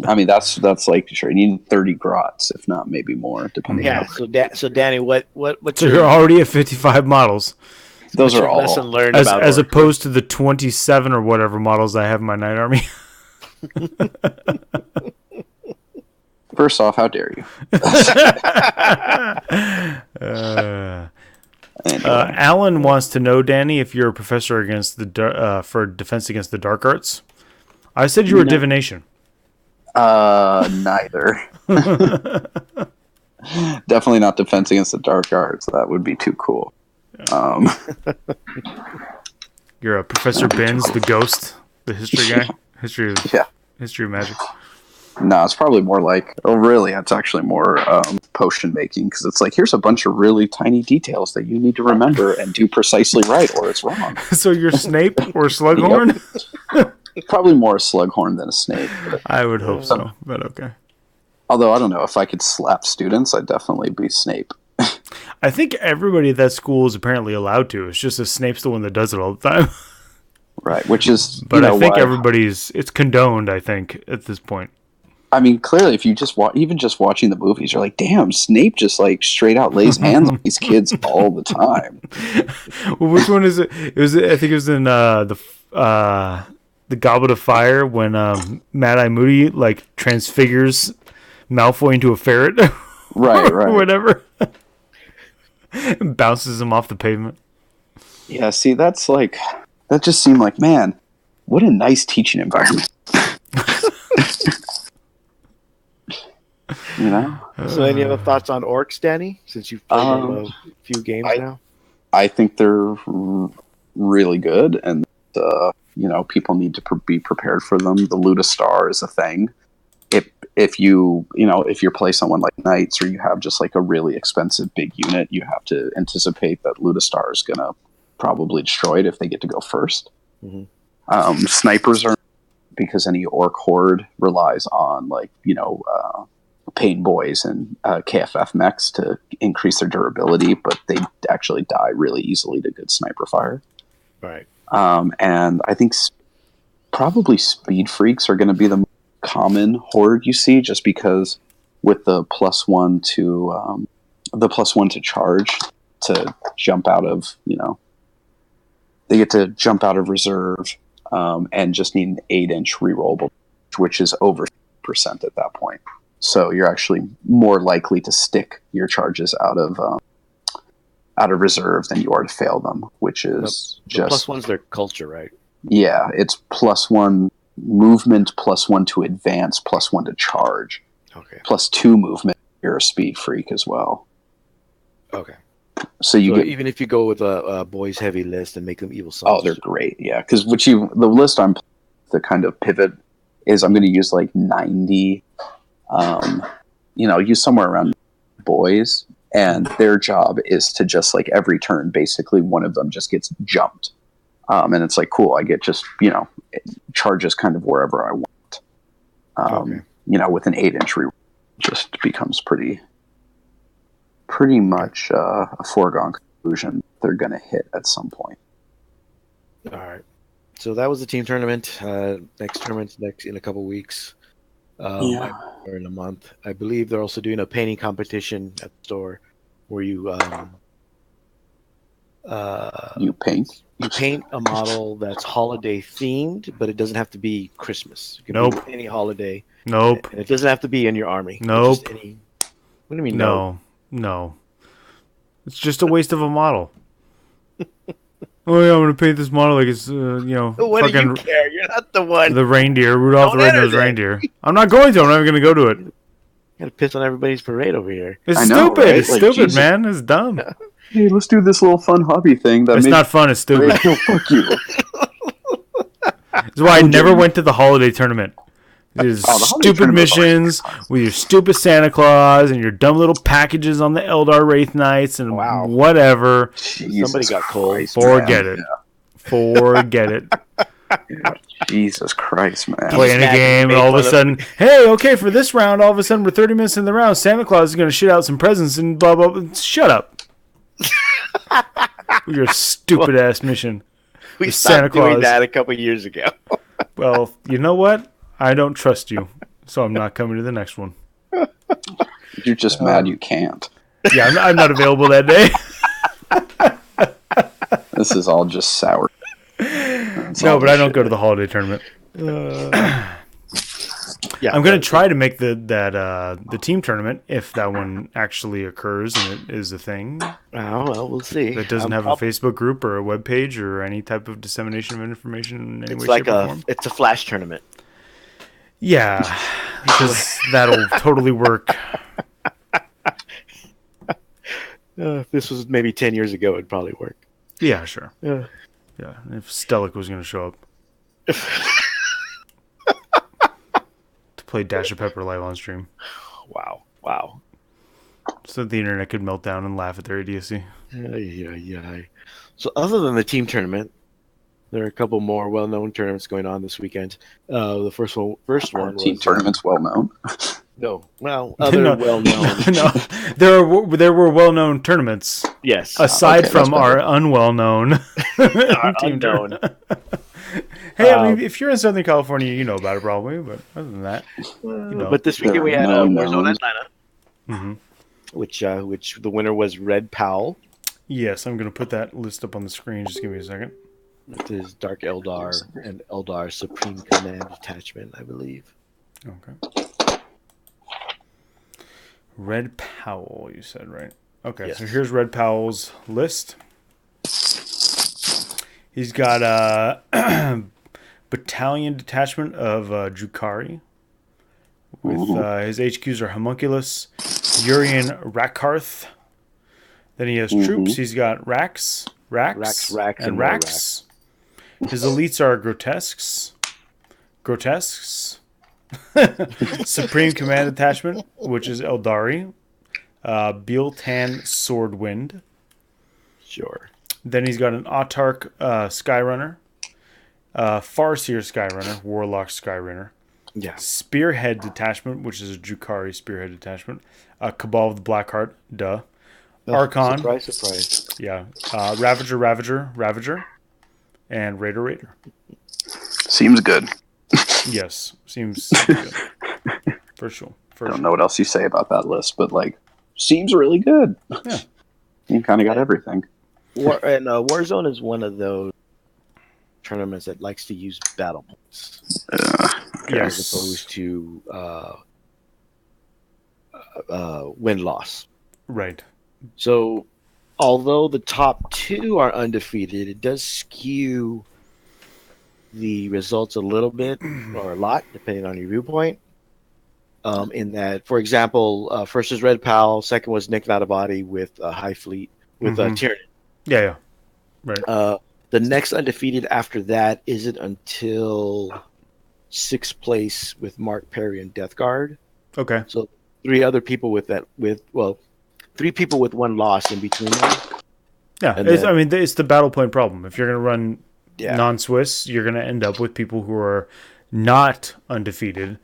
I mean, that's like sure. You need 30 Grots, if not maybe more, depending. Yeah. So Danny, what's so you're already at 55 models. Those are all lesson learned as opposed to the 27 or whatever models I have in my Knight Army. First off, how dare you? Alan wants to know, Danny, if you're a professor against for defense against the dark arts. I said you were divination. Neither. Definitely not defense against the dark arts. That would be too cool. You're a Professor Binns, the ghost, the history guy, history of magic. No, it's probably more like, it's actually more potion making, because it's like, here's a bunch of really tiny details that you need to remember and do precisely right, or it's wrong. So you're Snape or Slughorn? Probably more a Slughorn than a Snape. I would hope so, but okay. Although I don't know if I could slap students, I'd definitely be Snape. I think everybody at that school is apparently allowed to. It's just that Snape's the one that does it all the time. Right, which is, But I think it's condoned, I think, at this point. I mean, clearly, if you just even just watching the movies, you're like, damn, Snape just like straight out lays hands on these kids all the time. Well, which one is it? I think it was in the Goblet of Fire when Mad Eye Moody like transfigures Malfoy into a ferret, right, or whatever, and bounces him off the pavement. Yeah, see, that just seemed like, man, what a nice teaching environment. You know. So, any other thoughts on Orks, Danny? Since you've played a few games now, I think they're really good, and people need to be prepared for them. The Luda Star is a thing. If you play someone like Knights, or you have just like a really expensive big unit, you have to anticipate that Luda Star is gonna probably destroy it if they get to go first. Mm-hmm. Snipers are, because any Orc horde relies on Pain Boys and KFF mechs to increase their durability, but they actually die really easily to good sniper fire. Right. And I think probably Speed Freaks are going to be the most common horde you see, just because with the +1 to charge to jump out of, they get to jump out of reserve and just need an 8-inch rerollable, which is over % at that point. So you're actually more likely to stick your charges out of reserve than you are to fail them, which is the +1's their culture, right? Yeah, it's +1 movement, +1 to advance, +1 to charge. Okay. +2 movement. You're a speed freak as well. Okay. So even if you go with a boys heavy list and make them evil sons. Oh, they're great. Yeah, because the list I'm the kind of pivot is I'm going to use like 90. Use somewhere around boys, and their job is to just like every turn, basically one of them just gets jumped. And it's like, cool, I get just, charges kind of wherever I want. With an 8-inch reroll, just becomes pretty much a foregone conclusion they're going to hit at some point. All right. So that was the team tournament. Next tournament's in a couple weeks. Or in a month. I believe they're also doing a painting competition at the store where you paint a model that's holiday themed, but it doesn't have to be Christmas. It can be any holiday. Nope. And it doesn't have to be in your army. Nope. What do you mean no? No. It's just a waste of a model. Oh yeah, I'm gonna paint this model like it's What fucking, do you care? You're not the one. The reindeer, Rudolph the Red-Nosed Reindeer. I'm not going to. I'm not even gonna go to it. You gotta piss on everybody's parade over here. It's stupid. Right? It's stupid, Jesus. Man. It's dumb. Hey, let's do this little fun hobby thing. It's not fun. It's stupid. Fuck you. That's why I never went to the holiday tournament. These stupid missions with your stupid Santa Claus and your dumb little packages on the Eldar Wraith Knights and whatever. Somebody got cold. Forget it. Forget it. Jesus Christ, man. Playing a game and all of a sudden, hey, okay, for this round, all of a sudden we're 30 minutes in the round. Santa Claus is going to shit out some presents and blah, blah, blah. Shut up. Your stupid ass mission. We stopped doing that a couple years ago. Well, you know what? I don't trust you, so I'm not coming to the next one. You're just mad you can't. Yeah, I'm not available that day. This is all just sour. No, but I don't go to the holiday tournament. Yeah, I'm going to try to make the team tournament if that one actually occurs and it is a thing. Oh, well, we'll see. It doesn't have a Facebook group or a web page or any type of dissemination of information in any way, shape, or form. It's a flash tournament. Yeah, because that'll totally work. If this was maybe 10 years ago, it'd probably work. Yeah, sure. Yeah. Yeah, if Stellic was going to show up. To play Dash of Pepper live on stream. Wow. So the internet could melt down and laugh at their idiocy. Yeah. So other than the team tournament, there are a couple more well-known tournaments going on this weekend. The first one was team tournaments well-known. No, well, other No. well-known. No, there were well-known tournaments Yes, aside Okay, from that's our better. unwell-known Our team unknown. tournament. Hey, I mean, if you're in Southern California, you know about it probably, but other than that, know. But this There weekend are we had no Warzone knowns. Atlanta, hmm which the winner was Red Powell. yes, I'm going to put that list up on the screen. Just give me a second. It is Dark Eldar and Eldar Supreme Command Detachment, I believe. Okay. Red Powell, you said, right? Okay, Yes. so here's Red Powell's list. He's got a battalion detachment of Drukari. With his HQs are Homunculus, Urian Rakarth. Then he has troops. He's got Rax, Rax, and more Rax. His elites are Grotesques. Supreme Command Detachment, which is Eldari. Bealtan Swordwind. Sure. Then he's got an Autark Skyrunner. Farseer Skyrunner. Warlock Skyrunner. Yeah. Spearhead Detachment, which is a Drukari Spearhead Detachment. Cabal of the Blackheart. Duh. Archon. Surprise. Yeah. Ravager. And Raider. Seems good. Yes. Seems good. For sure. Don't know what else you say about that list, but like, seems really good. Yeah. You kind of got everything. Warzone is one of those tournaments that likes to use battle points Yes. as opposed to win-loss. Right. So, although the top two are undefeated, it does skew the results a little bit or a lot, depending on your viewpoint. In that, for example, first is Red Powell, second was Nick Not-A-Body with High Fleet, with Tyranid. Yeah. Right. The next undefeated after that isn't until sixth place with Mark Perry and Death Guard. Okay. So three other people with three people with one loss in between them. Yeah, it's the battle point problem. If you're going to run non-Swiss, you're going to end up with people who are not undefeated,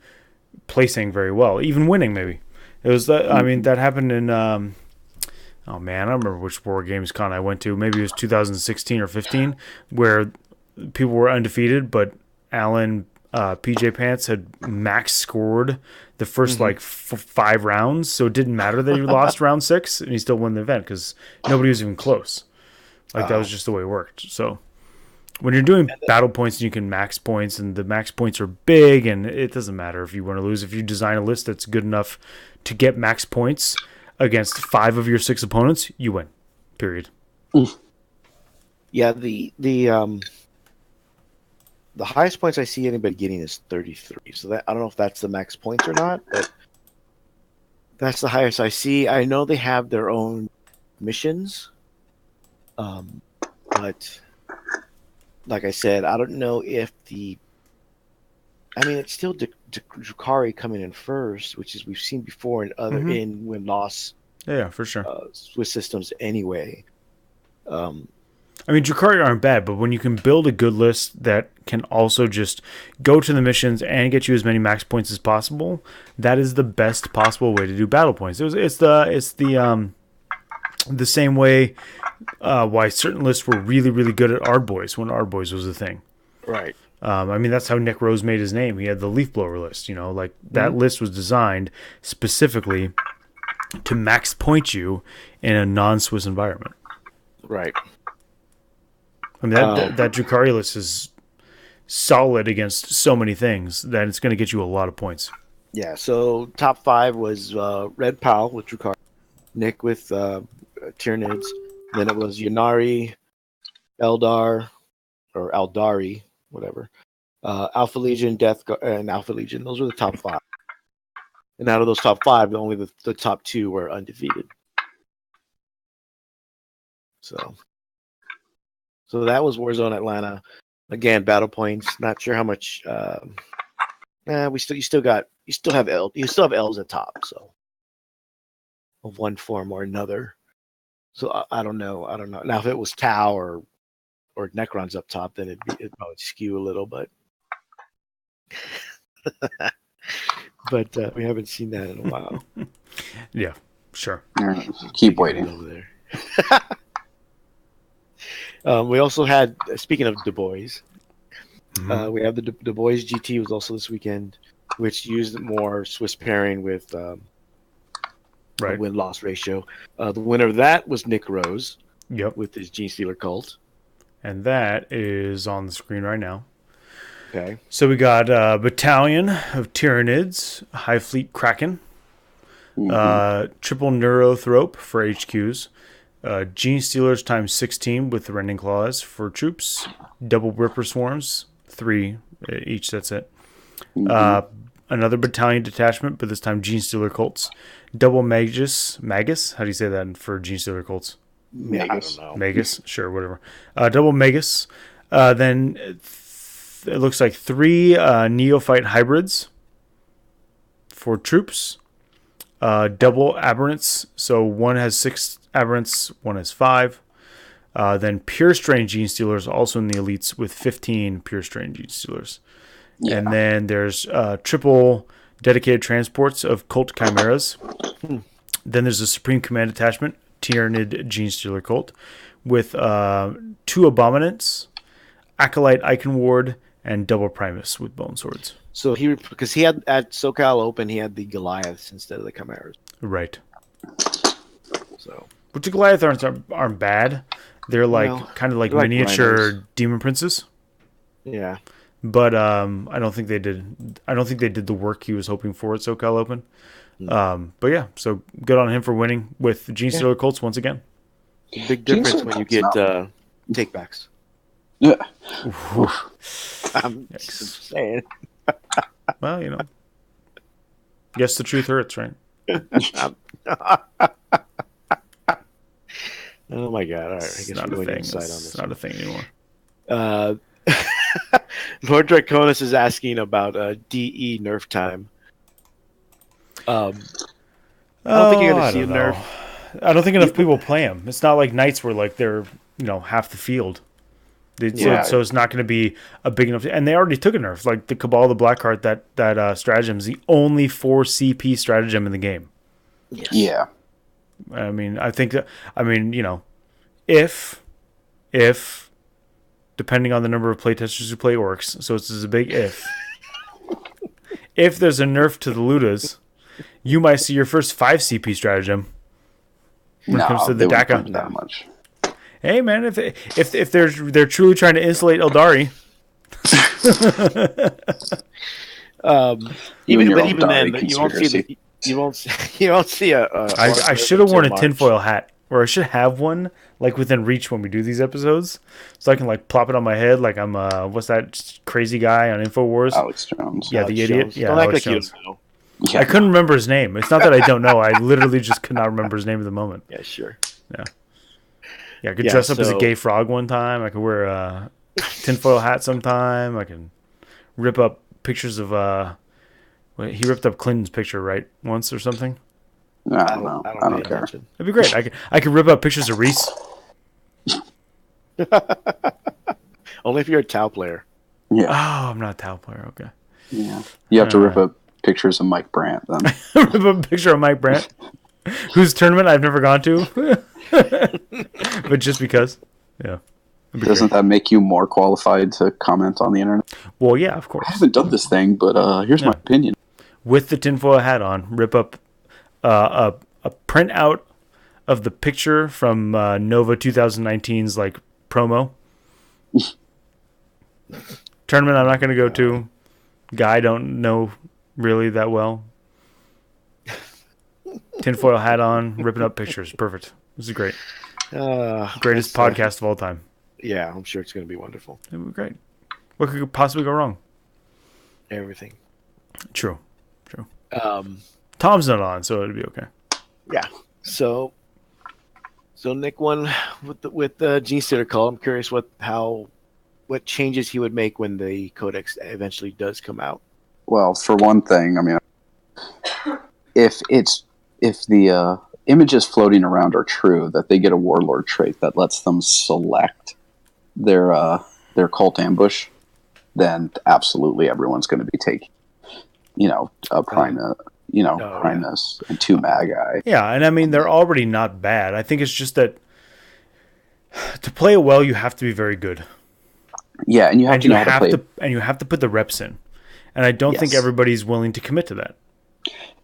placing very well, even winning maybe. It was that. I mean, that happened in. Oh man, I don't remember which War Games con I went to. Maybe it was 2016 or 15, where people were undefeated, but Alan PJ Pants had max scored the first 5 rounds, so it didn't matter that he lost round 6, and he still won the event because nobody was even close. That was just the way it worked. So when you're doing battle points and you can max points, and the max points are big, and it doesn't matter if you want to lose. If you design a list that's good enough to get max points against 5 of your 6 opponents, you win. Period. Yeah, the highest points I see anybody getting is 33. So that I don't know if that's the max points or not, but that's the highest I see. I know they have their own missions, but like I said, I don't know if it's still Drukari coming in first, which is we've seen before in other in win-loss. Yeah, for sure. Swiss systems anyway. Drukari aren't bad, but when you can build a good list that can also just go to the missions and get you as many max points as possible, that is the best possible way to do battle points. It's the same way why certain lists were really, really good at Ardboys when Ardboys was a thing. Right. That's how Nick Rose made his name. He had the Leaf Blower list. That list was designed specifically to max point you in a non-Swiss environment. Right. That Drukari list is solid against so many things that it's going to get you a lot of points. Yeah, so top 5 was Red Powell with Drukari, Nick with Tyranids, then it was Yannari, Eldar, or Aldari, whatever, Alpha Legion, Death Guard, and Alpha Legion. Those were the top 5. And out of those top 5, only the top 2 were undefeated. So that was Warzone Atlanta. Again, battle points. Not sure how much. You still have elves at top. So of one form or another. So I don't know. Now if it was Tau or Necrons up top, then it'd probably skew a little. But but we haven't seen that in a while. Yeah, sure. Keep Get it waiting. over there. We also had, speaking of Du Bois, we have the Du Bois GT was also this weekend, which used more Swiss pairing with Right. a win-loss ratio. The winner of that was Nick Rose Yep. with his Gene Stealer cult. And that is on the screen right now. Okay. So we got Battalion of Tyranids, High Fleet Kraken, Triple Neurothrope for HQs, Gene Stealers times 16 with the Rending Claws for troops, Double Ripper Swarms, 3 each, that's it. Another Battalion Detachment, but this time Gene Stealer Colts, Double Magus, how do you say that for Gene Stealer Colts? Magus. I don't know. Magus, sure, whatever. Double Magus. Then it looks like 3 Neophyte Hybrids for troops. Double Aberrants. So one has 6 Aberrants, one has 5. Then Pure Strain Gene Stealers, also in the Elites, with 15 Pure Strain Gene Stealers. Yeah. And then there's triple dedicated transports of Cult Chimeras. Then there's a Supreme Command Attachment, Tyranid Gene Stealer Cult, with 2 Abominants, Acolyte Icon Ward, and Double Primus with Bone Swords. So because he had at SoCal Open, he had the Goliaths instead of the Chimeras. Right. So, but the Goliath aren't bad. They're like kind of like miniature rhinos. demon princes. Yeah. But I don't think they did. I don't think they did the work he was hoping for at SoCal Open. But yeah, so good on him for winning with Gene Stealer Colts once again. Big difference when you get takebacks. Yeah. I'm just saying. Well, you know, guess the truth hurts, right? Oh my god! All right, I It's guess not we're a going thing. inside on It's this. not a thing anymore. Lord Draconis is asking about DE nerf time. I don't think you're going to see a nerf. I don't think enough people play them. It's not like Knights where like they're half the field. So it's not going to be a big enough. And they already took a nerf. Like the Cabal, the Blackheart, that stratagem is the only 4 CP stratagem in the game. Yes. Yeah. I mean, if depending on the number of playtesters who play Orks, so this is a big if there's a nerf to the Ludas, you might see your first 5 CP stratagem when it comes to the DACA. That much. Hey man, if they're truly trying to insulate Eldari, even then, you won't see a. I should have worn a tinfoil hat, or I should have one like within reach when we do these episodes, so I can like plop it on my head like I'm what's that crazy guy on InfoWars? Alex Jones. Yeah, the idiot. Jones. Yeah, don't act Alex like Jones. you don't know. I couldn't remember his name. It's not that I don't know. I literally just could not remember his name at the moment. Yeah, sure. Yeah, I could dress up as a gay frog one time. I could wear a tinfoil hat sometime. I can rip up pictures of he ripped up Clinton's picture, right? Once or something. No, I don't care. That'd be great. I could rip up pictures of Reese. Only if you're a Tau player. Yeah. Oh, I'm not a Tau player. Okay. Yeah. You have to rip up pictures of Mike Brandt then. Rip up a picture of Mike Brandt, whose tournament I've never gone to. But just because. Yeah. Doesn't that make you more qualified to comment on the internet? Well, yeah, of course. I haven't done this thing, but here's my opinion. With the tinfoil hat on, rip up a printout of the picture from Nova 2019's like promo tournament. I'm not going to go to. Guy I don't know really that well. Tinfoil hat on, ripping up pictures. Perfect. This is great. Greatest podcast of all time. Yeah, I'm sure it's going to be wonderful. It would be great. What could possibly go wrong? Everything. True. Tom's not on, so it'd be okay. Yeah. So Nick won with the Gene Stealer call. I'm curious what changes he would make when the Codex eventually does come out. Well, for one thing, I mean, if the images floating around are true, that they get a Warlord trait that lets them select their cult ambush, then absolutely everyone's going to be taking. Primus, Primus and 2 Magi. Yeah, and I mean they're already not bad. I think it's just that to play it well, you have to be very good. Yeah, and you have to know how to play. And you have to put the reps in. And I don't think everybody's willing to commit to that.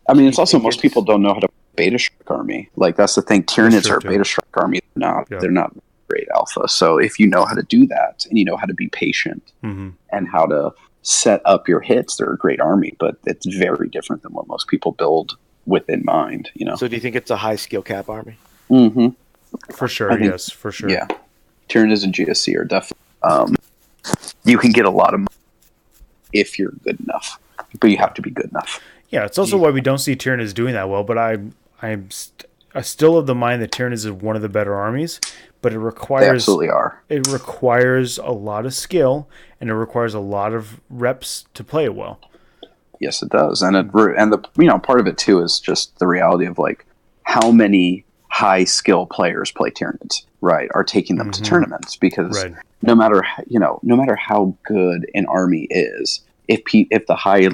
I mean, it's also most people don't know how to Beta Strike army. Like that's the thing. Tyranids are a Beta Strike army. They're not great alpha. So if you know how to do that and you know how to be patient and how to set up your hits, they're a great army. But it's very different than what most people build with in mind. So do you think it's a high skill cap army? Mm-hmm. For sure. Yes, for sure. Yeah, Tyranids and GSC are definitely. You can get a lot of money if you're good enough, but you have to be good enough. Yeah, it's also why we don't see Tyranids doing that well. But I'm still of the mind that Tyranids is one of the better armies, but it requires they absolutely are. It requires a lot of skill and it requires a lot of reps to play it well. Yes, it does, and the part of it too is just the reality of like how many high skill players play Tyranids, right? Are taking them to tournaments because no matter how good an army is, if the high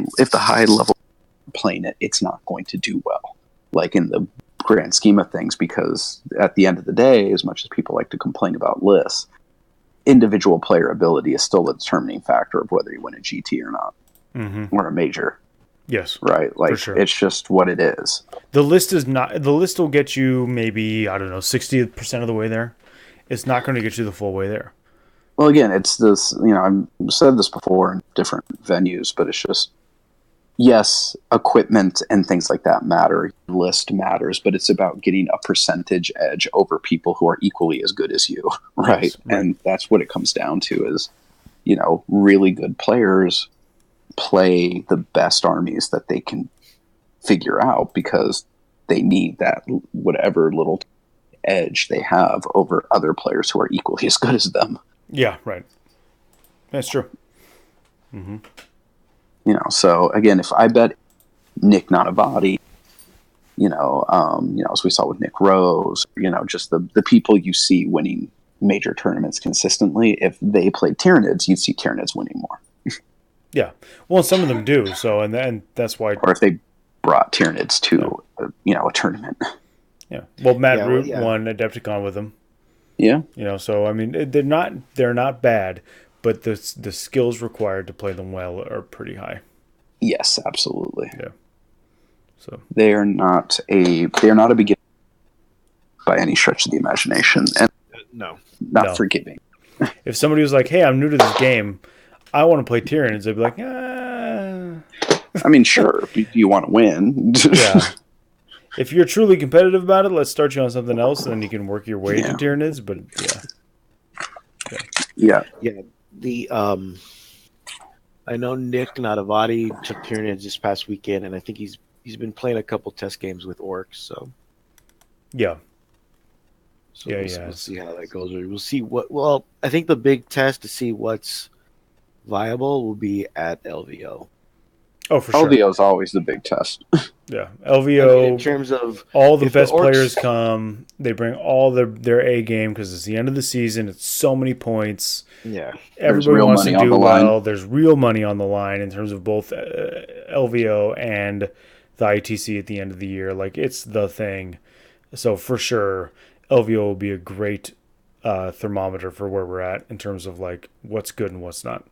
level playing it, it's not going to do well, like in the grand scheme of things, because at the end of the day, as much as people like to complain about lists, individual player ability is still the determining factor of whether you win a GT or not, or a major. Yes, right. Like it's just what it is. The list is not. The list will get you maybe 60% of the way there. It's not going to get you the full way there. Well, again, it's this. I've said this before in different venues, but it's just yes, equipment and things like that matter. List matters, but it's about getting a percentage edge over people who are equally as good as you, right? Yes, right. And that's what it comes down to is, really good players play the best armies that they can figure out because they need that whatever little edge they have over other players who are equally as good as them. Yeah, right. That's true. So again, if I bet Nick Nanavati, as we saw with Nick Rose, just the people you see winning major tournaments consistently, if they played Tyranids, you'd see Tyranids winning more. Yeah, well, some of them do. So, and that's why. Or if they brought Tyranids to, a tournament. Yeah. Well, Matt Root won Adepticon with them. Yeah. So I mean, they're not bad, but the skills required to play them well are pretty high. Yes, absolutely. Yeah. So they are not a beginner by any stretch of the imagination, and not forgiving. If somebody was like, "Hey, I'm new to this game. I want to play Tyranids," I'd be like, "Ah." I mean, sure. You want to win. Yeah. If you're truly competitive about it, let's start you on something else, and then you can work your way to Tyranids. But yeah. The I know Nick Nanavati took Tyranids this past weekend, and I think he's been playing a couple test games with Orks. So we'll see how that goes. We'll see what. Well, I think the big test to see what's viable will be at LVO. Oh, for sure. LVO is always the big test. Yeah, LVO. In terms of all the best players come, they bring all their A game because it's the end of the season. It's so many points. Yeah, everybody wants to do well. There's real money on the line in terms of both LVO and the ITC at the end of the year. Like it's the thing. So for sure, LVO will be a great thermometer for where we're at in terms of like what's good and what's not.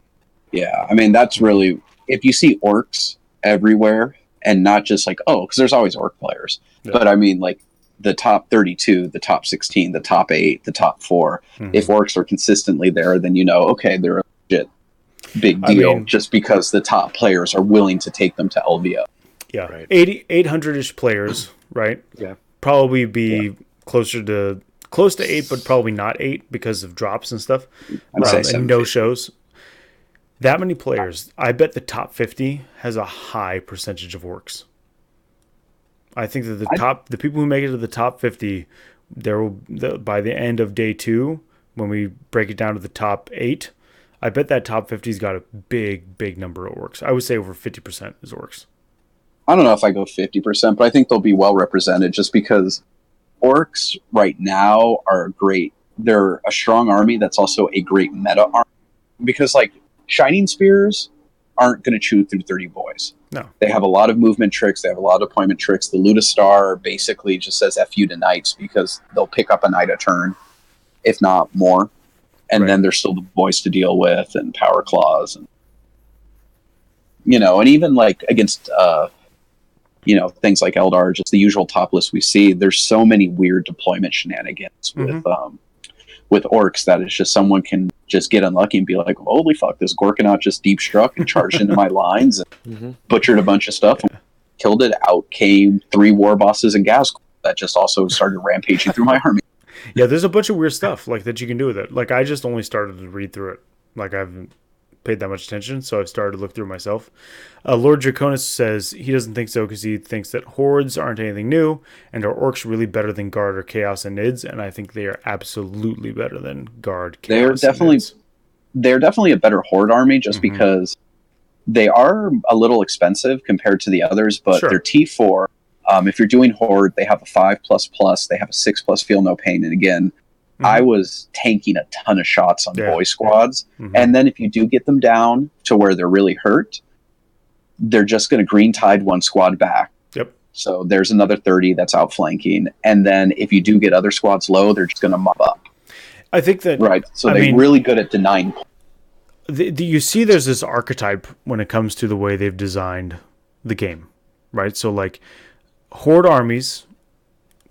Yeah, I mean that's really. If you see Orks everywhere, and not just like, because there's always Ork players, but I mean like the top 32, the top 16, the top 8, the top 4, if Orks are consistently there, then okay, they're a legit big deal just because the top players are willing to take them to LVO. Yeah, right. 800-ish players, right? Yeah. Probably be close to 8, but probably not 8 because of drops and stuff. And no shows. That many players, I bet the top 50 has a high percentage of Orks. I think that the people who make it to the top 50, by the end of day 2, when we break it down to the top 8, I bet that top 50's got a big number of Orks. I would say over 50% is Orks. I don't know if I go 50%, but I think they'll be well represented just because Orks right now are great. They're a strong army that's also a great meta army because like Shining Spears aren't going to chew through 30 boys. No. They have a lot of movement tricks. They have a lot of deployment tricks. The Ludastar basically just says F you to knights because they'll pick up a knight a turn, if not more. And then there's still the boys to deal with and power claws. And, and even like against, things like Eldar, just the usual top list we see, there's so many weird deployment shenanigans with Orks that it's just someone can just get unlucky and be like, holy fuck, this Gorkanaut just deep struck and charged into my lines and butchered a bunch of stuff and killed it. Out came 3 war bosses and gas that just also started rampaging through my army. Yeah, there's a bunch of weird stuff like that you can do with it. Like I just only started to read through it. Like I haven't paid that much attention, so I've started to look through it myself. Lord Draconis says he doesn't think so because he thinks that hordes aren't anything new, and are Orks really better than Guard or Chaos and Nids? And I think they are absolutely better than Guard, Chaos, and Nids. They're definitely a better horde army just because they are a little expensive compared to the others, but they're T4. If you're doing horde, they have a 5++, they have a 6+ feel no pain, and again, I was tanking a ton of shots on boy squads. And then if you do get them down to where they're really hurt, they're just going to green tide one squad back. Yep. So there's another 30 that's outflanking. And then if you do get other squads low, they're just going to mop up. I think that... Right. So they're really good at denying. You see there's this archetype when it comes to the way they've designed the game. Right? So like horde armies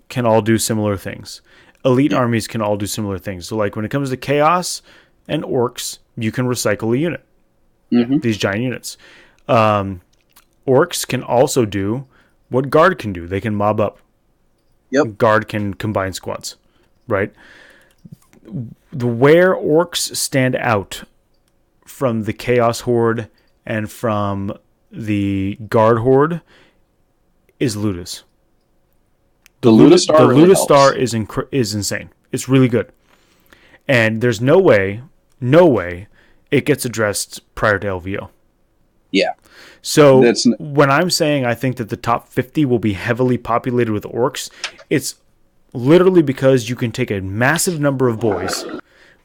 can all do similar things. Elite armies can all do similar things. So like when it comes to Chaos and Orks, you can recycle a unit. These giant units. Orks can also do what Guard can do. They can mob up. Guard can combine squads. Right? Where Orks stand out from the Chaos Horde and from the Guard Horde is Ludus. The Ludastar is insane. It's really good. And there's no way it gets addressed prior to LVO. Yeah. So when I'm saying I think that the top 50 will be heavily populated with Orks, it's literally because you can take a massive number of boys,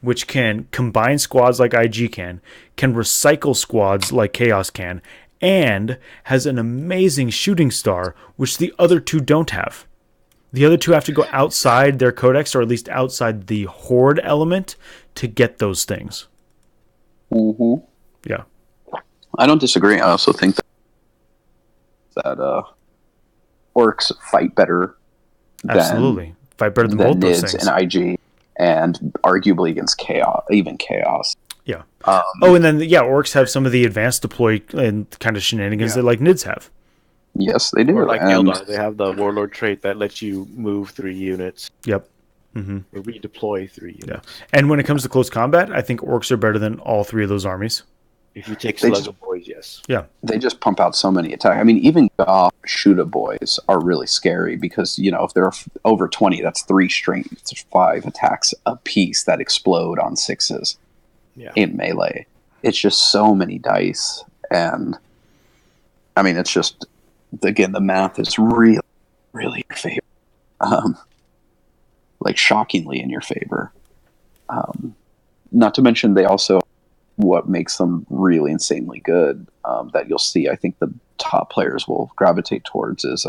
which can combine squads like IG can recycle squads like Chaos can, and has an amazing shooting star, which the other two don't have. The other two have to go outside their codex, or at least outside the horde element, to get those things. Yeah. I don't disagree. I also think that Orks fight better fight better than both those Nids things. And IG, and arguably against Chaos. Yeah. And then Orks have some of the advanced deploy and kind of shenanigans that like Nids have. Yes, they do. Or like Eldar, they have the Warlord trait that lets you move 3 units. Yep. Or redeploy 3 units. Yeah. And when it comes to close combat, I think Orks are better than all 3 of those armies. If you take Slugga boys, yes. Yeah. They just pump out so many attacks. I mean, even Goth Shuda boys are really scary because, if they're over 20, that's 3 strength, 5 attacks a piece that explode on 6s in melee. It's just so many dice. And, I mean, it's just... Again, the math is really, really in your favor. Like, shockingly in your favor. Not to mention, they also, what makes them really insanely good, that you'll see, I think the top players will gravitate towards is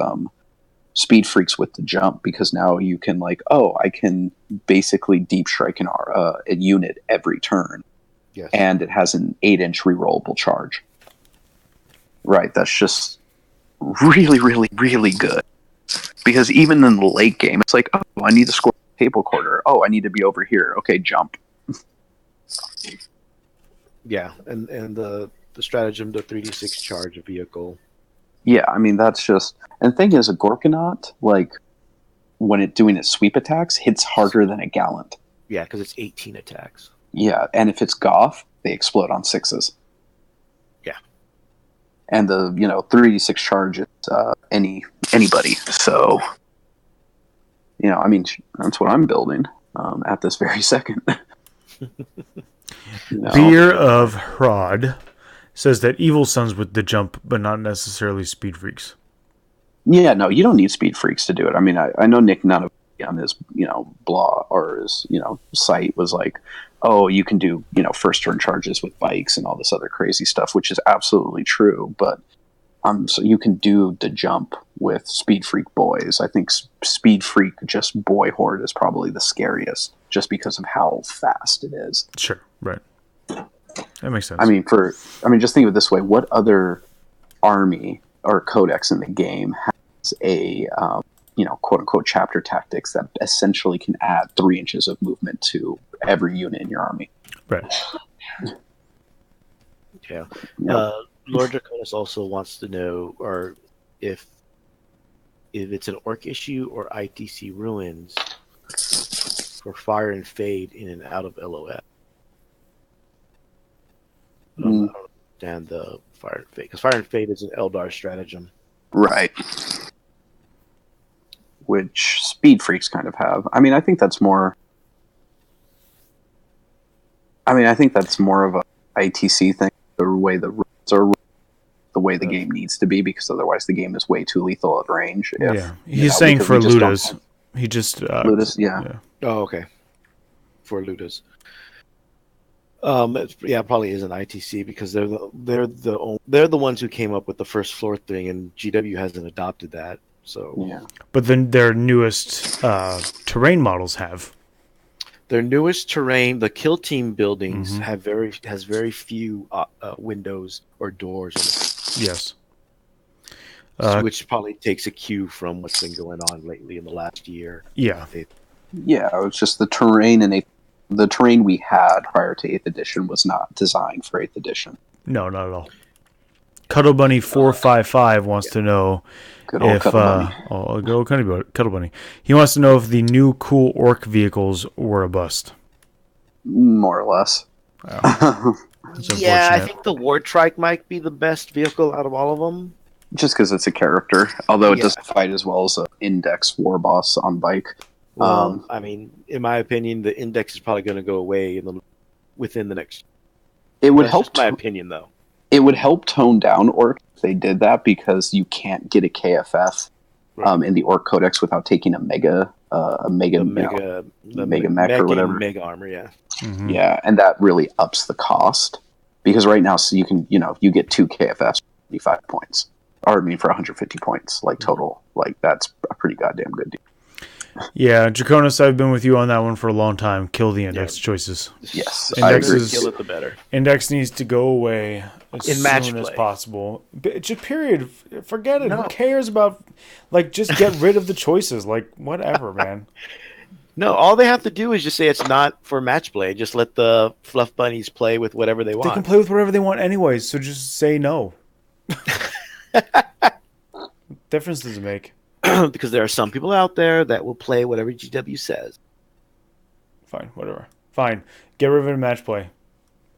speed freaks with the jump, because now you can, I can basically deep strike a unit every turn. Yes. And it has an 8-inch rerollable charge. Right, that's just... really, really, really good. Because even in the late game, it's like, oh, I need to score a table quarter. Oh, I need to be over here. Okay, jump. Yeah, and the stratagem to 3d6 charge a vehicle. Yeah, I mean, that's just... And the thing is, a Gorkanaut, when it's doing its sweep attacks, hits harder than a Gallant. Yeah, because it's 18 attacks. Yeah, and if it's Goth, they explode on 6s. And the 3d6 charge is anybody. So I mean, that's what I'm building at this very second. Beer of Hrod says that Evil Sons with the jump, but not necessarily speed freaks. Yeah, no, you don't need speed freaks to do it. I mean, I know Nick Nunn on his blog or his site was like, oh, you can do first turn charges with bikes and all this other crazy stuff, which is absolutely true. But So you can do the jump with Speed Freak boys. I think Speed Freak just boy horde is probably the scariest, just because of how fast it is. Sure, right. That makes sense. I mean, just think of it this way: what other army or codex in the game has a quote unquote chapter tactics that essentially can add 3 inches of movement to every unit in your army? Right. Yeah. Yep. Lord Draconis also wants to know, or if it's an Orc issue or ITC ruins for Fire and Fade in and out of LOF. I don't understand the Fire and Fade, because Fire and Fade is an Eldar stratagem. Right. Which Speed Freaks kind of have. I mean, I think that's more of a ITC thing, the way the rules are, the way the game needs to be, because otherwise the game is way too lethal at range. He's saying for Ludas. He just Ludas, yeah. Oh, okay. For Ludas. Probably is an ITC, because they're the ones who came up with the first floor thing, and GW hasn't adopted that. So yeah. But then their newest terrain models have. Their newest terrain, the Kill Team buildings has very few windows or doors in it. Yes. Which probably takes a cue from what's been going on lately in the last year. Yeah. Yeah, it was just the terrain the terrain we had prior to 8th edition was not designed for 8th edition. No, not at all. Cuddle Bunny 455 wants to know good old if Cuddle Bunny. good old Cuddle Bunny. He wants to know if the new cool Orc vehicles were a bust. More or less. Wow. Yeah, I think the War Trike might be the best vehicle out of all of them. Just because it's a character, although it doesn't fight as well as an Index War Boss on bike. Well, I mean, in my opinion, the Index is probably going to go away within the next. It would That's help. just my opinion, though. It would help tone down Orc if they did that, because you can't get a KFF in the Orc Codex without taking a mega mech or whatever. Mega armor, yeah. Mm-hmm. Yeah, and that really ups the cost, because right now, so you can you get 2 KFFs for 55 points, or I mean for 150 points, like total. Like that's a pretty goddamn good deal. Yeah, Draconis, I've been with you on that one for a long time. Kill the Index choices. Yes, I agree. Kill it, the better. Index needs to go away as in match soon play. as possible. Just period. Forget it. No. Who cares about, just get rid of the choices. Whatever, man. No, all they have to do is just say it's not for match play. Just let the Fluff Bunnies play with whatever they want. They can play with whatever they want anyways, so just say no. Difference does it make? Because there are some people out there that will play whatever GW says. Fine, whatever. Fine. Get rid of it in match play.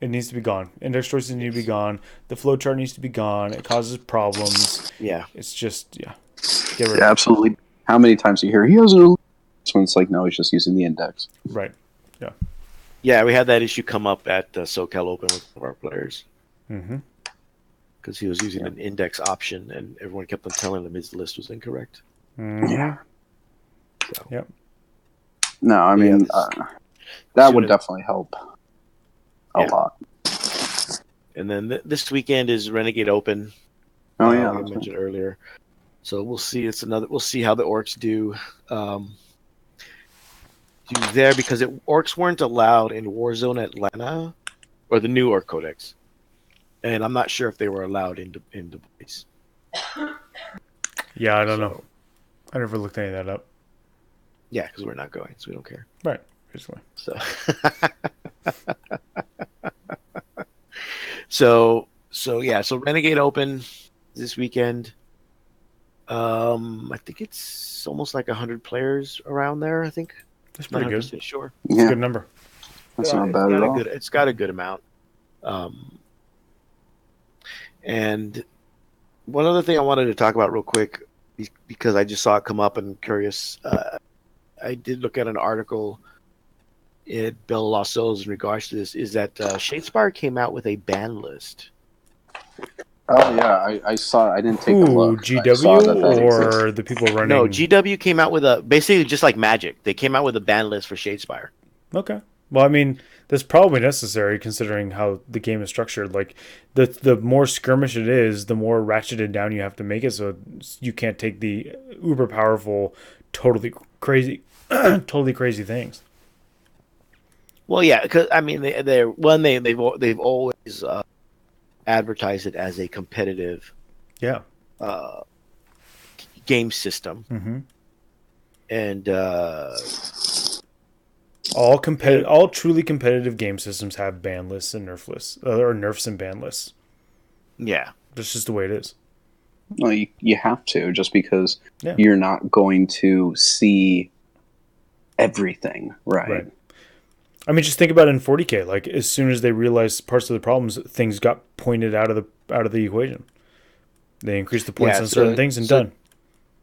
It needs to be gone. Index choices need to be gone. The flowchart needs to be gone. It causes problems. Yeah. It's just, Get rid of it. Absolutely. How many times do you hear he has a... So it's like, no, he's just using the Index. Right. Yeah. Yeah, we had that issue come up at SoCal Open with one of our players. Mm-hmm. Because he was using an Index option, and everyone kept on telling him his list was incorrect. Mm-hmm. Yeah. So. Yep. No, I mean, that would definitely help a lot. And then this weekend is Renegade Open. Oh yeah, like I mentioned earlier. So we'll see. We'll see how the Orks do. There, because Orks weren't allowed in Warzone Atlanta or the new Orc Codex, and I'm not sure if they were allowed in Dubai. Yeah, I don't know. I never looked any of that up. Yeah, because we're not going, so we don't care. Right, basically. So Renegade Open this weekend. I think it's almost like 100 players around there. I think that's pretty good. Sure, it's a good number. That's not bad at all. It's got a good amount. And one other thing I wanted to talk about real quick, because I just saw it come up and I'm curious. I did look at an article at Bell Los Souls in regards to this. Is that Shadespire came out with a ban list? Oh yeah, I saw. I didn't take a look. GW or the people running? No, GW came out with basically just like Magic. They came out with a ban list for Shadespire. Okay. Well, I mean, That's probably necessary considering how the game is structured. Like the more skirmish it is, the more ratcheted down you have to make it, so you can't take the uber powerful, totally crazy, totally crazy things. Well, yeah, because I mean, they've always advertised it as a competitive Yeah. Game system, Mm-hmm. and All truly competitive game systems have ban lists and nerf lists, or nerfs and ban lists. yeah, That's just the way it is. No, you have to, just because Yeah. you're not going to see everything, right? Right. I mean, just think about it in 40K. Like, as soon as they realized parts of the problems, things got pointed out of the equation. They increased the points Yeah, on certain things and done.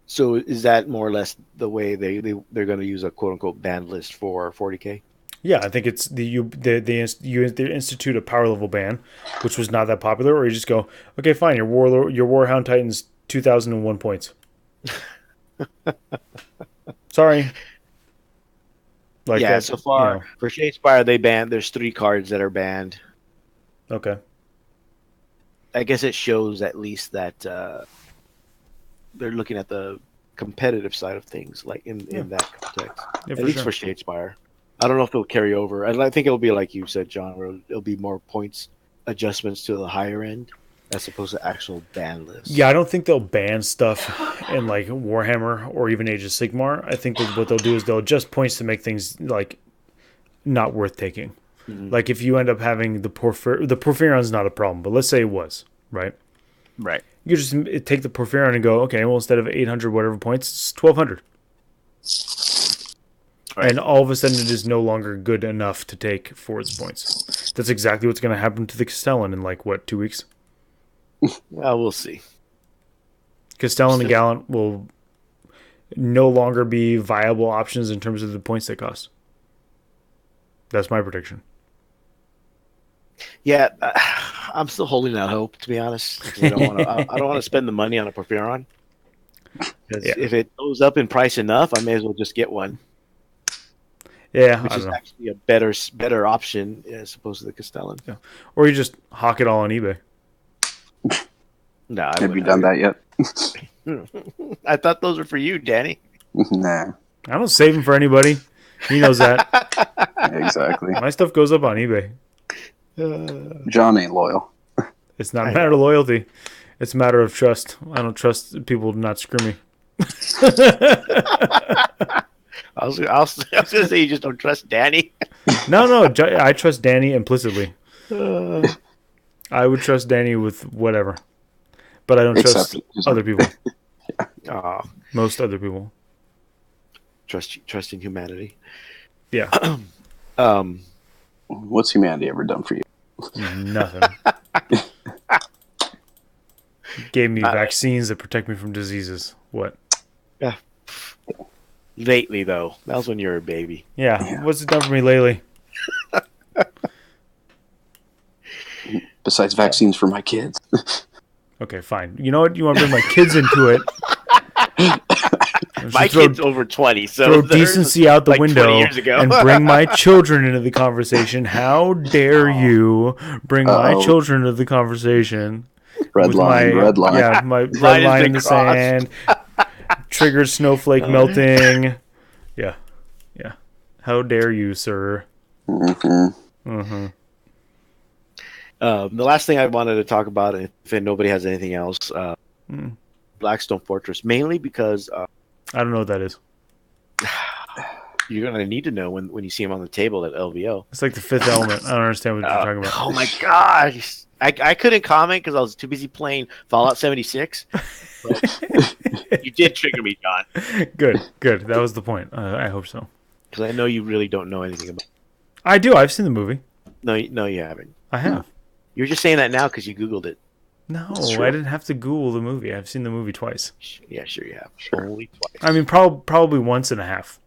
So is that more or less the way they're going to use a quote unquote ban list for 40K? Yeah, I think it's you institute a power level ban, which was not that popular, or you just go, okay, fine, your Warhound Titan's 2001 points. Sorry. Like yeah, that, so far for Shadespire there's 3 cards that are banned. Okay. I guess it shows at least that they're looking at the competitive side of things, like in that context. Yeah, At least for Shadespire. I don't know if it'll carry over. I think it'll be like you said, John, where it'll be more points adjustments to the higher end as opposed to actual ban lists. Yeah, I don't think they'll ban stuff in like Warhammer or even Age of Sigmar. I think that what they'll do is they'll adjust points to make things like not worth taking. Mm-hmm. Like if you end up having the Porphyrion's not a problem, but let's say it was, right? Right. You just take the Porphyrion and go, okay, well, instead of 800 whatever points, it's 1200. Right. And all of a sudden it is no longer good enough to take for its points. That's exactly what's going to happen to the Castellan in 2 weeks. Well, we'll see. Castellan and Gallant will no longer be viable options in terms of the points they cost. That's my prediction. Yeah, I'm still holding out hope, to be honest. I don't want to spend the money on a Porphyrion. Because if it goes up in price enough, I may as well just get one. Yeah, which is actually a better option as opposed to the Castellan. Yeah. Or you just hawk it all on eBay. No, have you done that yet? I thought those were for you, Danny. Nah, I don't save them for anybody. He knows that. Exactly. My stuff goes up on eBay. John ain't loyal. It's not a matter of loyalty. It's a matter of trust. I don't trust people to not screw me. I was going to say you just don't trust Danny. No, I trust Danny implicitly. I would trust Danny with whatever. But I don't trust other people. Yeah. Most other people. Trust in humanity. Yeah. What's humanity ever done for you? Nothing. Gave me vaccines that protect me from diseases. What? Yeah. Lately, though. That was when you were a baby. Yeah. What's it done for me lately? Besides vaccines for my kids. Okay, fine. You know what? You want to bring my kids into it. My kid's over 20, so throw decency out the window years ago. and bring my children into the conversation. How dare you bring my children into the conversation? Red line. Yeah, my red line in the sand. Triggered snowflake melting. Yeah. How dare you, sir? Mm-hmm. Mm-hmm. The last thing I wanted to talk about, if nobody has anything else, Blackstone Fortress, mainly because I don't know what that is. You're going to need to know when you see him on the table at LVO. It's like the Fifth Element. I don't understand what you're talking about. Oh my gosh. I couldn't comment because I was too busy playing Fallout 76. But you did trigger me, John. Good. That was the point. I hope so. Because I know you really don't know anything about it. I do. I've seen the movie. No, you haven't. I have. You're just saying that now because you Googled it. No, I didn't have to Google the movie. I've seen the movie twice. Yeah, sure you have. Sure. Only twice. I mean, probably once and a half.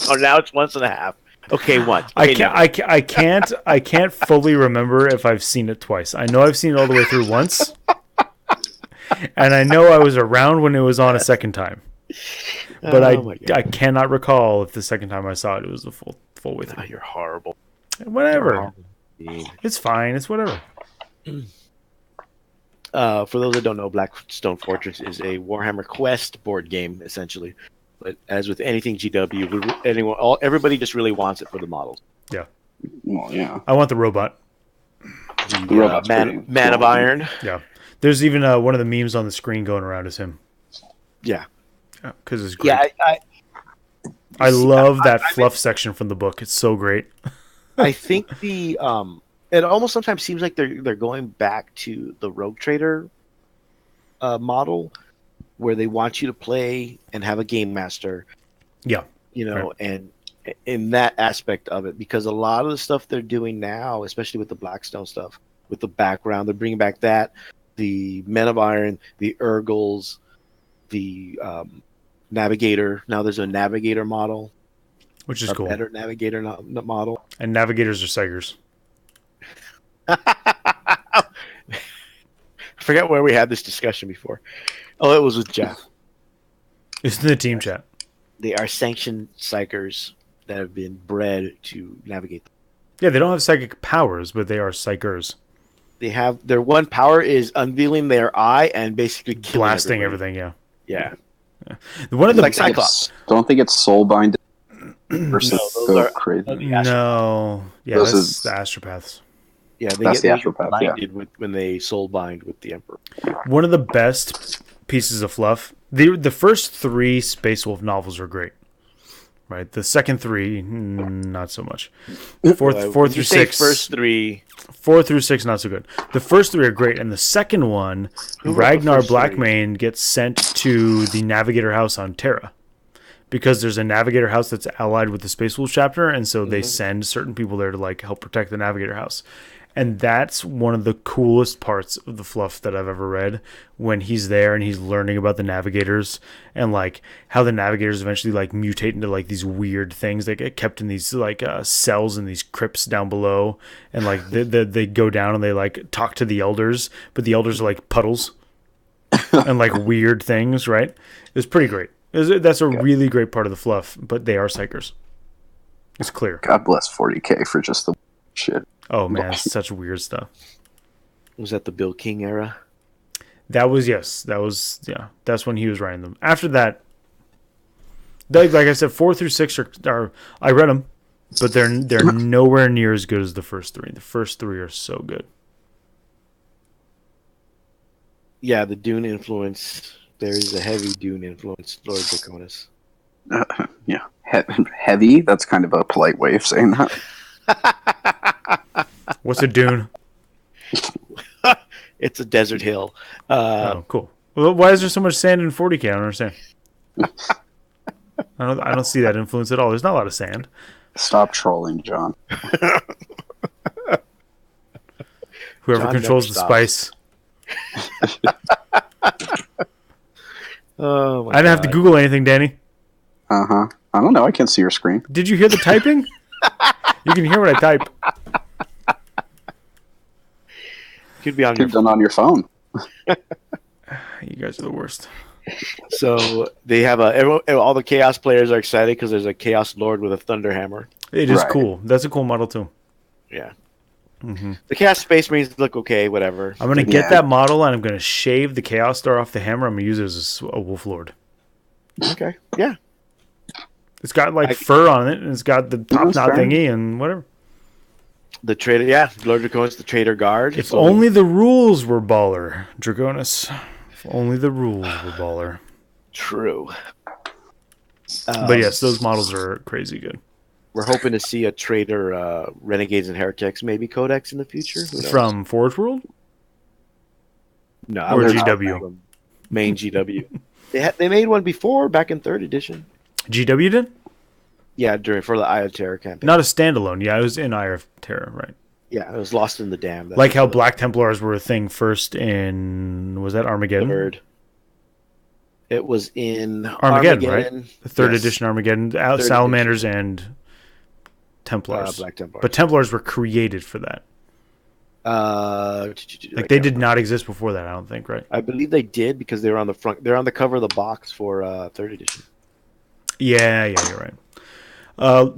Oh, now it's once and a half. Okay, once. Okay, I can't fully remember if I've seen it twice. I know I've seen it all the way through once, and I know I was around when it was on a second time. But Oh my God. I cannot recall if the second time I saw it, it was the full way Oh, through. you're horrible. Whatever. You're horrible. It's fine. It's whatever. For those that don't know, Blackstone Fortress is a Warhammer Quest board game, essentially. But as with anything GW, everybody just really wants it for the models. Yeah. Well, yeah. I want the robot. The robot's man pretty of cool. Iron. Yeah. There's even one of the memes on the screen going around as him. Yeah. Because it's great. Yeah, I love that fluff section from the book. It's so great. I think it almost sometimes seems like they're going back to the Rogue Trader model, where they want you to play and have a game master. Yeah. Right. And in that aspect of it, because a lot of the stuff they're doing now, especially with the Blackstone stuff, with the background, they're bringing back the Men of Iron, the Urgles, the Navigator. Now there's a Navigator model, Which is cool. Better Navigator model. And Navigators are Sigers. I forgot where we had this discussion before. Oh, it was with Jeff. It's in the team chat. They are sanctioned psychers that have been bred to navigate. Yeah, they don't have psychic powers, but they are psychers. They have their one power is unveiling their eye and basically killing blasting everybody. everything. Yeah. One of the Like Cyclops. Don't think it's soulbind versus No, those go are- crazy. No, yeah, Those that's is- the astropaths. Yeah, That's the get Astropath, blinded when they soul bind with the Emperor. One of the best pieces of fluff. The first 3 Space Wolf novels are great. Right, the second 3, not so much. Four When through you say 6. first 3. 4 through 6, not so good. The first 3 are great, and the second one, Who wrote the Ragnar first 3? Blackmane gets sent to the Navigator House on Terra. Because there's a Navigator House that's allied with the Space Wolf chapter, and so they send certain people there to like help protect the Navigator House. And that's one of the coolest parts of the fluff that I've ever read, when he's there and he's learning about the Navigators and like how the Navigators eventually like mutate into like these weird things. They get kept in these like cells in these crypts down below, and like they go down and they like talk to the elders, but the elders are like puddles and like weird things. Right? It was pretty great. That's a really great part of the fluff, but they are psychers. It's clear. God bless 40K for just the shit. Oh man, it's such weird stuff. Was that the Bill King era? That was that's when he was writing them. After that, like I said, 4 through 6 are I read them, but they're nowhere near as good as the first 3. The first 3 are so good. Yeah, the Dune influence. There is a heavy Dune influence, Lord Draconis. Yeah. Heavy? That's kind of a polite way of saying that. What's a dune? It's a desert hill. Oh, cool. Well, why is there so much sand in 40K? I don't understand. I don't see that influence at all. There's not a lot of sand. Stop trolling, John. Whoever John controls the never spice. Oh my I didn't have to Google anything, Danny. Uh-huh. I don't know. I can't see your screen. Did you hear the typing? You can hear what I type. Could be on your You've done on your phone. You guys are the worst. So they have all the Chaos players are excited because there's a Chaos Lord with a Thunder Hammer. It is Right. cool. That's a cool model too. Yeah. Mm-hmm. The Chaos Space Marines look okay, whatever. I'm gonna Yeah. get that model and I'm gonna shave the Chaos Star off the hammer. I'm gonna use it as a Wolf Lord. Okay. Yeah. It's got like fur on it, and it's got the top That's knot fair. thingy and whatever. The Trader, yeah. Lord Draconis, the Trader Guard. If So only the rules were baller, Draconis. If only the rules were baller. True. But yes, those models are crazy good. We're hoping to see a Trader Renegades and Heretics, maybe Codex in the future. Who knows? From Forge World? no, or was GW? from main GW. They made one before back in 3rd edition. GW did? Yeah, for the Eye of Terror campaign. Not a standalone. Yeah, it was in Eye of Terror, right? Yeah, it was Lost in the Dam. That's Like how the Black Templars were a thing first in, was that Armageddon? 3rd. It was in Armageddon, right? The 3rd Yes. edition Armageddon. Third Salamanders and Templars. Black Templars. But Templars were created for that. Like they did not exist before that, I don't think, right? I believe they did because they were on the front. They're on the cover of the box for third edition. Yeah, you're right.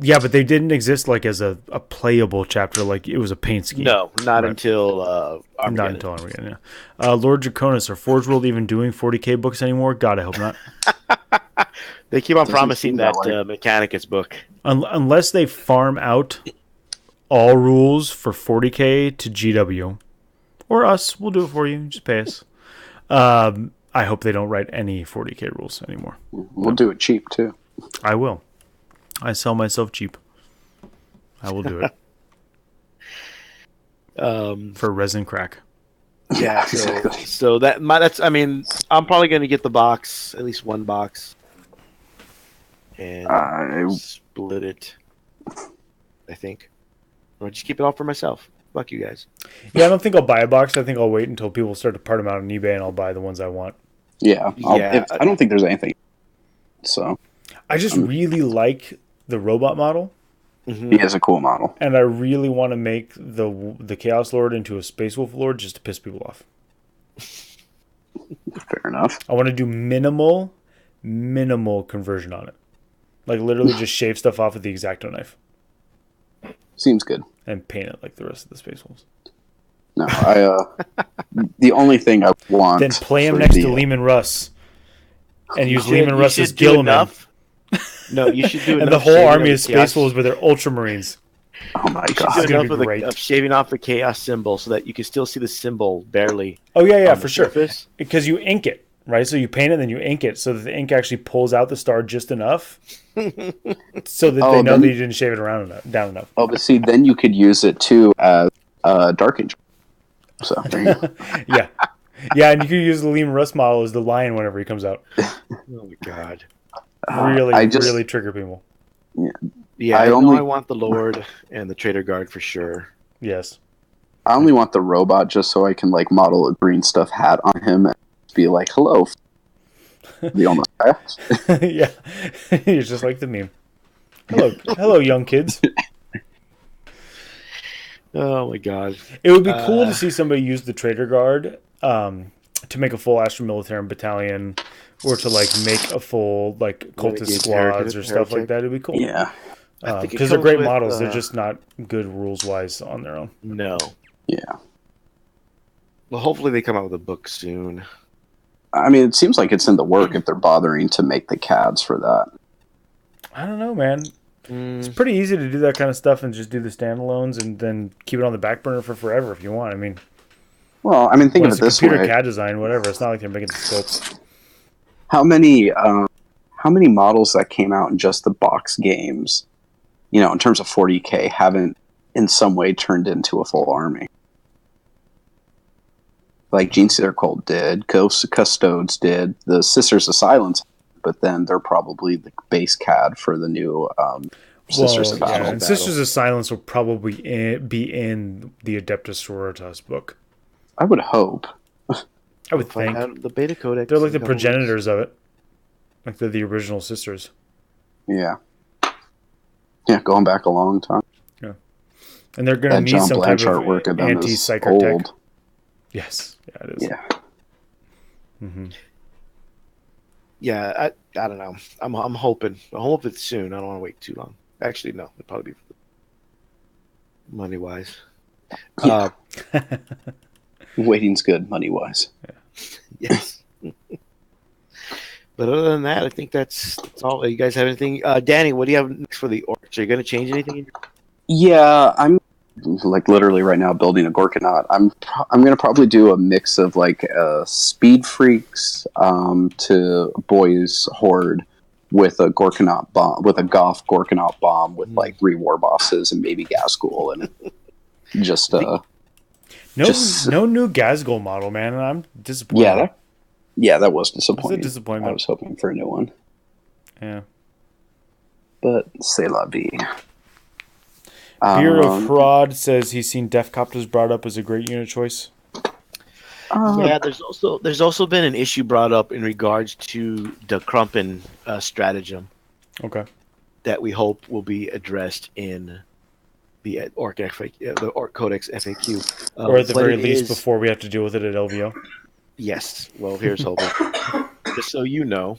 Yeah, but they didn't exist like as a playable chapter. Like it was a paint scheme. No, not Right. until Armageddon. Not until Armageddon. Yeah. Lord Draconis, are Forge World even doing 40k books anymore? God, I hope not. They keep on Doesn't promising seem that that way. Mechanicus book. Unless they farm out all rules for 40k to GW or us, we'll do it for you. Just pay us. I hope they don't write any 40k rules anymore. We'll do it cheap too. I will. I sell myself cheap. I will do it for resin crack. Yeah, so that's. I mean, I'm probably going to get the box, at least one box, and split it. I think, or just keep it all for myself. Fuck you guys. Yeah, I don't think I'll buy a box. I think I'll wait until people start to part them out on eBay, and I'll buy the ones I want. Yeah, I don't think there's anything. So I just really like the robot model, he has a cool model. and I really want to make the Chaos Lord into a Space Wolf Lord just to piss people off. Fair enough. I want to do minimal conversion on it, like literally just shave stuff off with the X-Acto knife Seems good. and paint it like the rest of the Space Wolves. No, the only thing I want. Then play him for next the- to Lehman Russ, and use You Lehman Russ should as do Gilliman. enough. No, you should do enough. And the whole shaving army of is the Chaos- Space Wolves, but they're Ultramarines. Oh my You should god! do gonna enough be of, great. of shaving off the chaos symbol so that you can still see the symbol barely. Oh yeah, on for the sure. surface. Because you ink it, right? So you paint it, then you ink it, so that the ink actually pulls out the star just enough, so that they know then- that you didn't shave it down enough. Oh, but see, then you could use it too as Dark Angel. So there you go. Yeah, and you can use the Lehman Russ model as the lion whenever he comes out. Oh my god. Really trigger people. Yeah, I I only- want the Lord and the Trader Guard for sure. Yes. I only want the robot just so I can like model a green stuff hat on him and be like, "Hello, the almost Yeah, you're just like the meme. Hello, young kids. Oh my god. It would be cool to see somebody use the Trader Guard to make a full Astra Militarum battalion, or to like make a full like cultist Renegade squads or Heretic. stuff like that. It'd be cool. Yeah, Because they're great models. They're just not good rules wise on their own. No. yeah. Well, hopefully they come out with a book soon. I mean, it seems like it's in the work if they're bothering to make the CADs for that. I don't know, man. It's pretty easy to do that kind of stuff and just do the standalones and then keep it on the back burner for forever if you want. I mean, Well, I mean, think when of it's it a this computer way: CAD design, whatever. It's not like they're making the scopes. how many models that came out in just the box games, in terms of 40k, haven't in some way turned into a full army? Like Gene Colt did, Custodes did, the Sisters of Silence, but then they're probably the base CAD for the new Sisters of Battle. And Sisters of Silence will probably be in the Adeptus Sororitas book. I would hope. I would think. The Beta Codex. They're like the in a couple progenitors of it. Like they're the original sisters. Yeah. Yeah, going back a long time. Yeah. And they're going to That need John some type Blanchard work of of them is anti-psyker tech. old. Yes. Yeah, it is. Yeah. Mm-hmm. Yeah, I don't know. I'm hoping. I hope it's soon. I don't want to wait too long. Actually, no. It'll probably be money wise. Yeah. Waiting's good, money wise. Yes. But other than that, I think that's all. You guys have anything? Danny, what do you have next for the Orks? Are you going to change anything? Yeah, I'm like literally right now building a Gorkanaut. I'm gonna probably do a mix of like Speed Freaks to Boys Horde with a Gorkanaut bomb, with a Goth Gorkanaut bomb with like rewar bosses and maybe Gasgul and just No new Gazgul model, man. And I'm disappointed. that was disappointing. It's a disappointment. I was hoping for a new one, Yeah. but c'est la vie. Beer of Fraud says he's seen Defcopters brought up as a great unit choice. Yeah, there's also been an issue brought up in regards to the Krumpen stratagem Okay. that we hope will be addressed in the Orc FAQ, the Orc Codex FAQ. Or at the but very it least, is- before we have to deal with it at LVO. Yes. Well, here's hoping. Just so you know,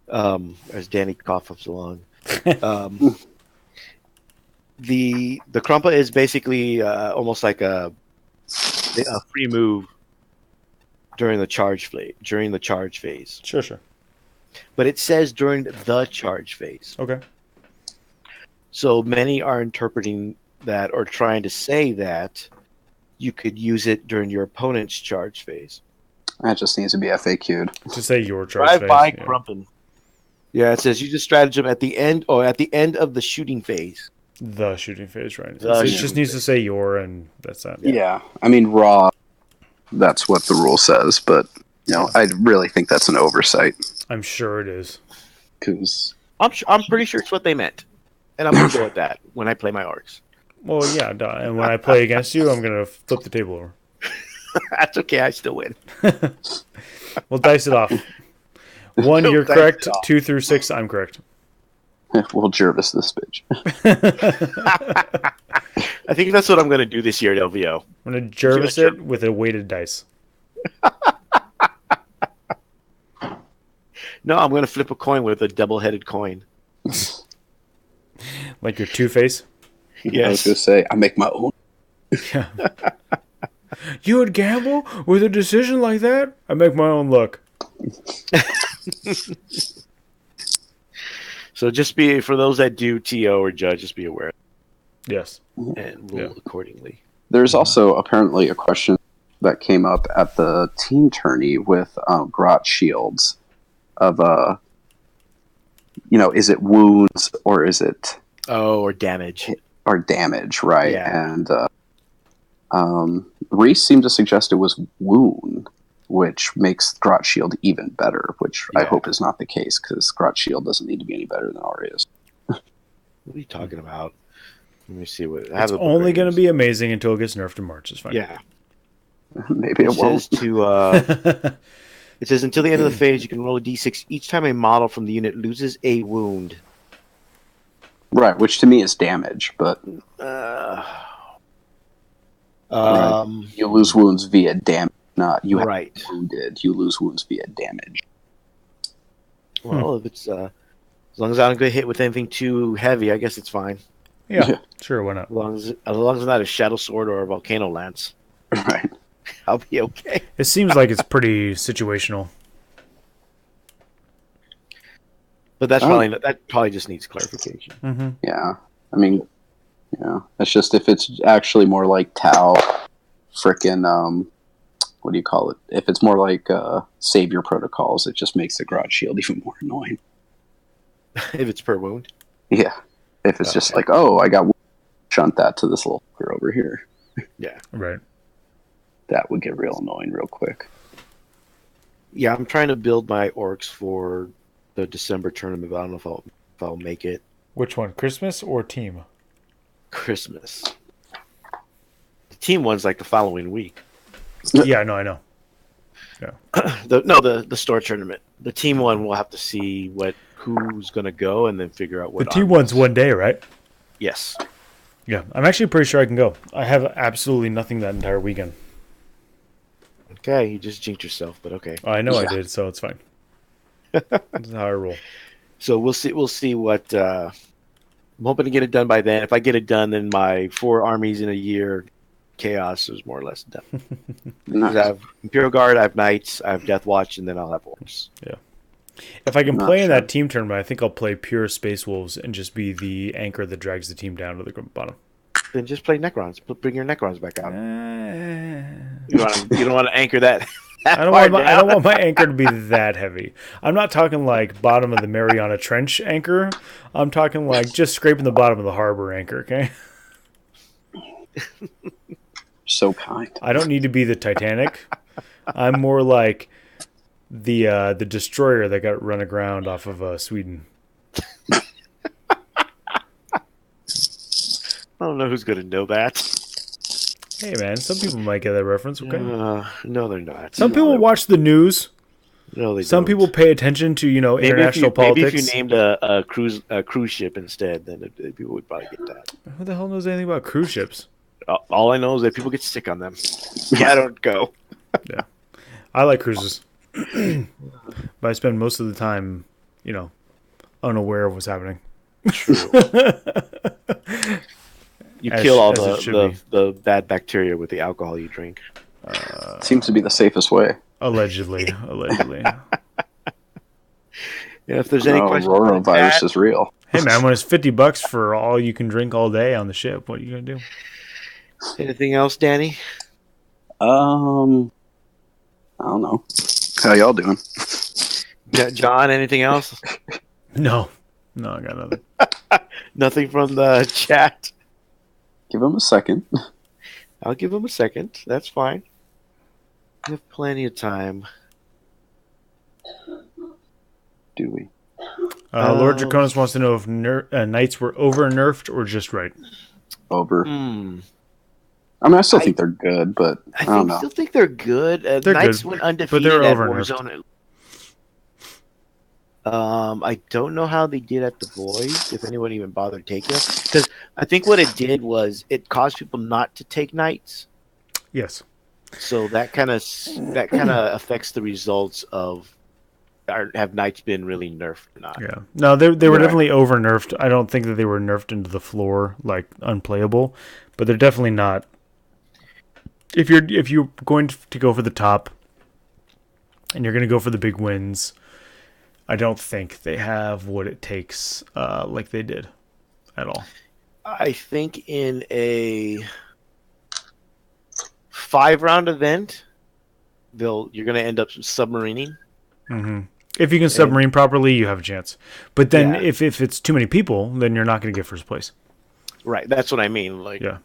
as Danny coughs along, the Krumpa is basically almost like a free move during the charge phase. Sure. But it says during the charge phase. Okay. So many are interpreting that or trying to say that you could use it during your opponent's charge phase. That just needs to be FAQ'd. To say your charge Drive phase. by Yeah. Crumpin. Yeah, it says use a stratagem at the end of the shooting phase. The shooting phase, right? The It shooting just needs to phase. say your, and that's that. Yeah. I mean, raw, that's what the rule says, but, I really think that's an oversight. I'm sure it is. Because I'm pretty sure it's what they meant. And I'm going to go with that when I play my Orks. Well, yeah, duh. And when I play against you, I'm going to flip the table over. That's okay, I still win. We'll dice it off. 1, you're Dice correct. it off. 2 through 6, I'm correct. we'll Jervis this bitch. I think that's what I'm going to do this year at LVO. I'm going to Jervis Sure. it with a weighted dice. No, I'm going to flip a coin with a double-headed coin. Like your Two-Face. I was Yes. going to say, I make my own. Yeah. You would gamble with a decision like that? I make my own luck. So just be, for those that do TO or judge, just be aware Yes. and rule Yeah. accordingly. There's also apparently a question that came up at the team tourney with Grot Shields of, is it wounds or is it Oh, or damage. or damage, right? Yeah. And Reese seemed to suggest it was wound, which makes Grot Shield even better, which I Yeah. hope is not the case, because Grot Shield doesn't need to be any better than Aureus. What are you talking about? Let me see what. I have It's the book only right going to here. be amazing until it gets nerfed in March. It's fine. Yeah. Maybe it It won't. says it says until the end of the phase, you can roll a d6 each time a model from the unit loses a wound. Right, which to me is damage, but you lose wounds via damage, not you have right. wounded. You lose wounds via damage. Well, if it's as long as I don't get hit with anything too heavy, I guess it's fine. Yeah. Sure, why not? As long as it's not a shadow sword or a volcano lance, Right. I'll be okay. It seems like it's pretty situational. But that's probably just needs clarification. Mm-hmm. Yeah. I mean, it's just if it's actually more like Tau, frickin' what do you call it? If it's more like Savior Protocols, it just makes the Grot Shield even more annoying. If it's per wound. Yeah. If it's just Okay. like, oh, I got shunt that to this little fucker over here. Yeah. Right. That would get real annoying real quick. Yeah, I'm trying to build my Orks for the December tournament, but I don't know if I'll make it. Which one, Christmas or team? Christmas. The team one's like the following week. Yeah, no, I know. The store tournament. The team one, we'll have to see who's going to go and then figure out what. The team armies. one's one day, right? Yes. Yeah, I'm actually pretty sure I can go. I have absolutely nothing that entire weekend. Okay, you just jinxed yourself, but okay. I know I Yeah. did, so it's fine. That's how I roll. So we'll see. We'll see what. I'm hoping to get it done by then. If I get it done, then my 4 armies in a year, chaos is more or less done. 'Cause I have Imperial Guard, I have Knights, I have Death Watch, and then I'll have Orcs. If I can Not play in sure. that team tournament, I think I'll play pure Space Wolves and just be the anchor that drags the team down to the bottom. Then just play Necrons. Bring your Necrons back out. You don't want to anchor that. I don't want my anchor to be that heavy. I'm not talking like bottom of the Mariana Trench anchor. I'm talking like just scraping the bottom of the harbor anchor, okay? So kind. I don't need to be the Titanic. I'm more like the destroyer that got run aground off of Sweden. I don't know who's going to know that. Hey man, some people might get that reference, okay? No, they're not. Some people watch the news. No, they Some don't. people pay attention to international politics. Maybe if you named a cruise ship instead, then people would probably get that. Who the hell knows anything about cruise ships? All I know is that people get sick on them. I don't go. Yeah, I like cruises, but I spend most of the time, unaware of what's happening. True. You kill all the bad bacteria with the alcohol you drink. Seems to be the safest way. Allegedly. Yeah, if there's any questions, Norovirus is real. Hey man, when it's $50 for all you can drink all day on the ship, what are you gonna do? Anything else, Danny? I don't know. How y'all doing? John, anything else? No, I got nothing. Nothing from the chat. Give him a second. I'll give him a second. That's fine. We have plenty of time. Do we? Lord Draconis wants to know if knights were over nerfed or just right. Over. I mean, I still think they're good, but I don't know. Still think they're good. They're Knights good, went but undefeated they're at over Warzone. I don't know how they did at the boys, if anyone even bothered taking it. Because I think what it did was it caused people not to take knights. Yes. So that kind of affects the results of have knights been really nerfed or not. Yeah. No, they were definitely over nerfed. I don't think that they were nerfed into the floor, like unplayable, but they're definitely not. If you're going to go for the top and you're going to go for the big wins, I don't think they have what it takes like they did at all. I think in a 5-round event, you're going to end up submarining. Mm-hmm. If you can submarine properly, you have a chance. But then if it's too many people, then you're not going to get first place. Right. That's what I mean. Yeah.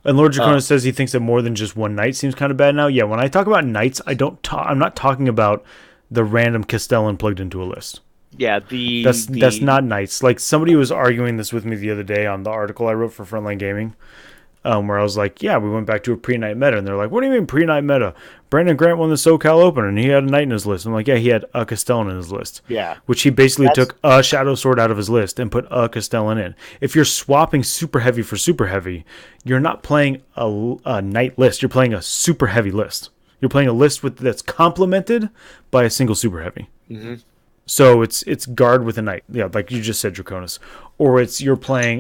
And Lord Draconis says he thinks that more than just one knight seems kind of bad now. Yeah, when I talk about knights, I'm not talking about the random Castellan plugged into a list. Yeah, that's not knights. Like somebody was arguing this with me the other day on the article I wrote for Frontline Gaming, where I was like, yeah, we went back to a pre-knight meta, and they're like, what do you mean pre-knight meta? Brandon Grant won the SoCal Open, and he had a knight in his list. I'm like, yeah, he had a Castellan in his list. Yeah. Which he basically took a Shadow Sword out of his list and put a Castellan in. If you're swapping super heavy for super heavy, you're not playing a knight list. You're playing a super heavy list. You're playing a list that's complemented by a single super heavy. Mm-hmm. So it's guard with a knight. Yeah, like you just said, Draconis. Or you're playing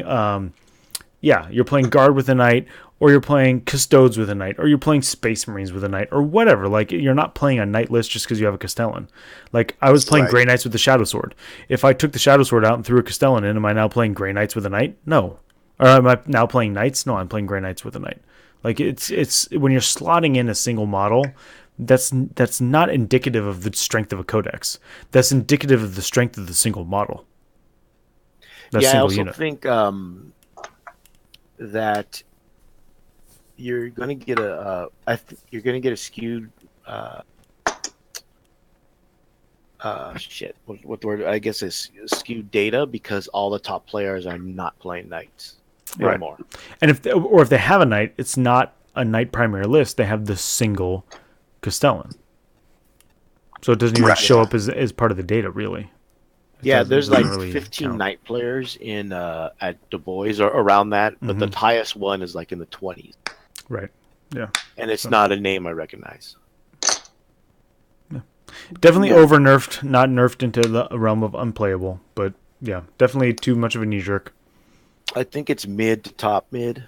you're playing guard with a knight, or you're playing custodes with a knight, or you're playing space marines with a knight, or whatever. Like you're not playing a knight list just because you have a Castellan. Like I was playing Grey Knights with the Shadow Sword. If I took the Shadow Sword out and threw a Castellan in, am I now playing Grey Knights with a knight? No. Or am I now playing knights? No, I'm playing Grey Knights with a knight. Like it's when you're slotting in a single model, that's not indicative of the strength of a codex. That's indicative of the strength of the single model. I also think that you're going to get a skewed what the word, I guess is skewed data, because all the top players are not playing knights anymore. And if they have a knight, it's not a knight primary list. They have the single Castellan, so it doesn't even show up as part of the data, really. There's like 15 knight players in at Du Bois or around that, but the highest one is like in the 20s. Right. Yeah. And it's not a name I recognize. Yeah. Definitely over nerfed, not nerfed into the realm of unplayable, but yeah, definitely too much of a knee jerk. I think it's mid to top mid,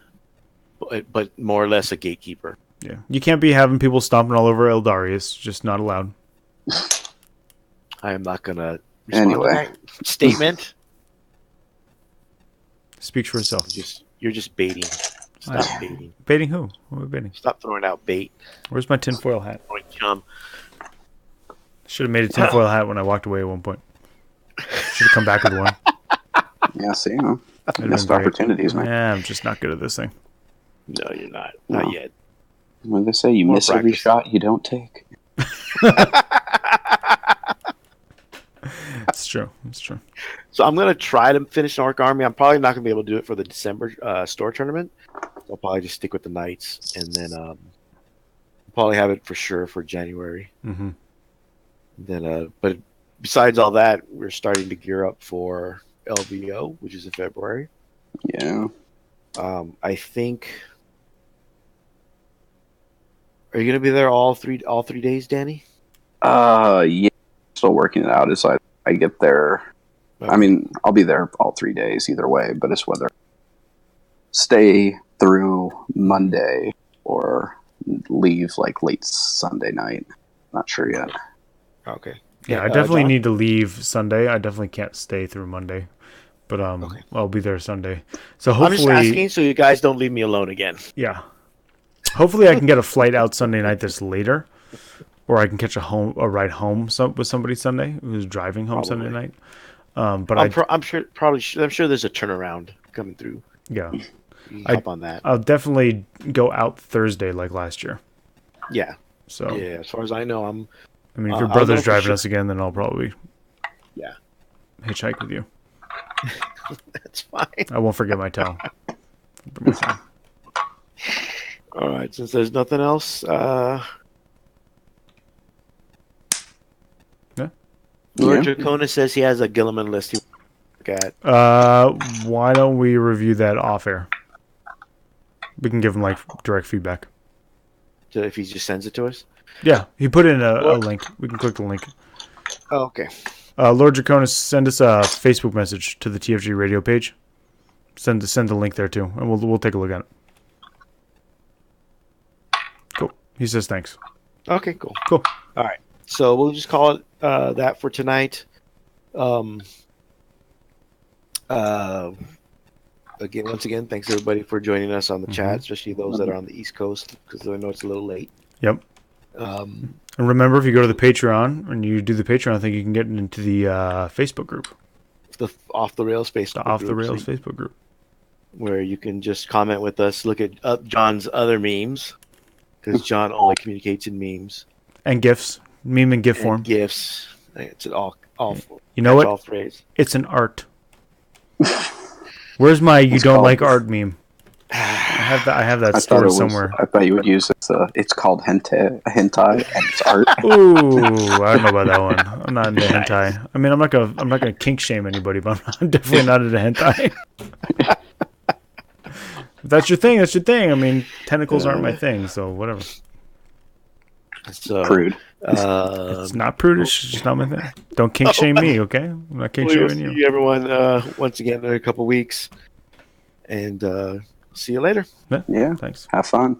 but more or less a gatekeeper. Yeah, you can't be having people stomping all over Eldarius. Just not allowed. I am not gonna respond to that statement. Speaks for itself. You're just baiting. Stop baiting. Baiting who? What are we baiting? Stop throwing out bait. Where's my tinfoil hat? Chum. Should have made a tinfoil hat when I walked away at one point. Should have come back with one. Yeah, see, missed opportunities, man. Yeah, I'm just not good at this thing. No, you're not. No. Not yet. When they say you miss every shot you don't take. It's true. It's true. So I'm gonna try to finish an Orc army. I'm probably not gonna be able to do it for the December store tournament. I'll probably just stick with the Knights, and then probably have it for sure for January. Mm-hmm. Then, but besides all that, we're starting to gear up for LVO, which is in February. Yeah. I think. Are you gonna be there all three days, Danny? Yeah. Still working it out as I get there. Okay. I mean, I'll be there all 3 days either way, but it's whether stay through Monday or leave like late Sunday night. Not sure yet. Okay. Yeah, I definitely John? need to leave Sunday. I definitely can't stay through Monday, but Okay. I'll be there Sunday. So I'm just hopefully, asking so you guys don't leave me alone again. yeah, hopefully I can get a flight out Sunday night that's later, or I can catch a ride home with somebody Sunday who's driving home Sunday Probably. night. But I'm sure there's a turnaround coming through. yeah, You can hop on that. I'll definitely go out Thursday like last year. Yeah. So Yeah. As far as I know, I mean, if your I'll brother's know for driving sure. us again, then I'll probably Yeah. hitchhike with you. That's fine. I won't forget my towel. Bring my towel. All right. Since there's nothing else, Yeah. Lord Yeah. Dracona says he has a Gilliman list he wants to look at. Why don't we review that off air? We can give him like direct feedback. So if he just sends it to us. Yeah, he put in a link. We can click the link. Oh, okay. Lord Draconis, send us a Facebook message to the TFG radio page. Send the link there too, and we'll take a look at it. Cool. He says thanks. Okay. Cool. Cool. All right. So we'll just call it that for tonight. Once again, thanks everybody for joining us on the chat, especially those that are on the East Coast, because I know it's a little late. Yep. And remember, if you go to the Patreon and you do the Patreon thing, you can get into the Facebook group. The Off the Rails Facebook The Off the group, Rails Facebook group. where you can just comment with us, look at John's other memes, because John only communicates in memes And GIFs. Meme and GIF and form. GIFs. It's all You know what? all phrase. It's an art. Where's my you It's don't called- like art meme? I have that I thought it stored was. somewhere. I thought you would use it. It's called hentai, and it's art. Ooh, I don't know about that one. I'm not into hentai. I mean, I'm not gonna kink shame anybody, but I'm definitely not into hentai. If that's your thing, that's your thing. I mean, tentacles aren't my thing, so whatever. So, Prude. It's not prudish. It's just not my thing. Don't kink shame me, okay? I'm not kink we'll shaming see you. everyone once again in a couple weeks, and see you later. Yeah. Thanks. Have fun.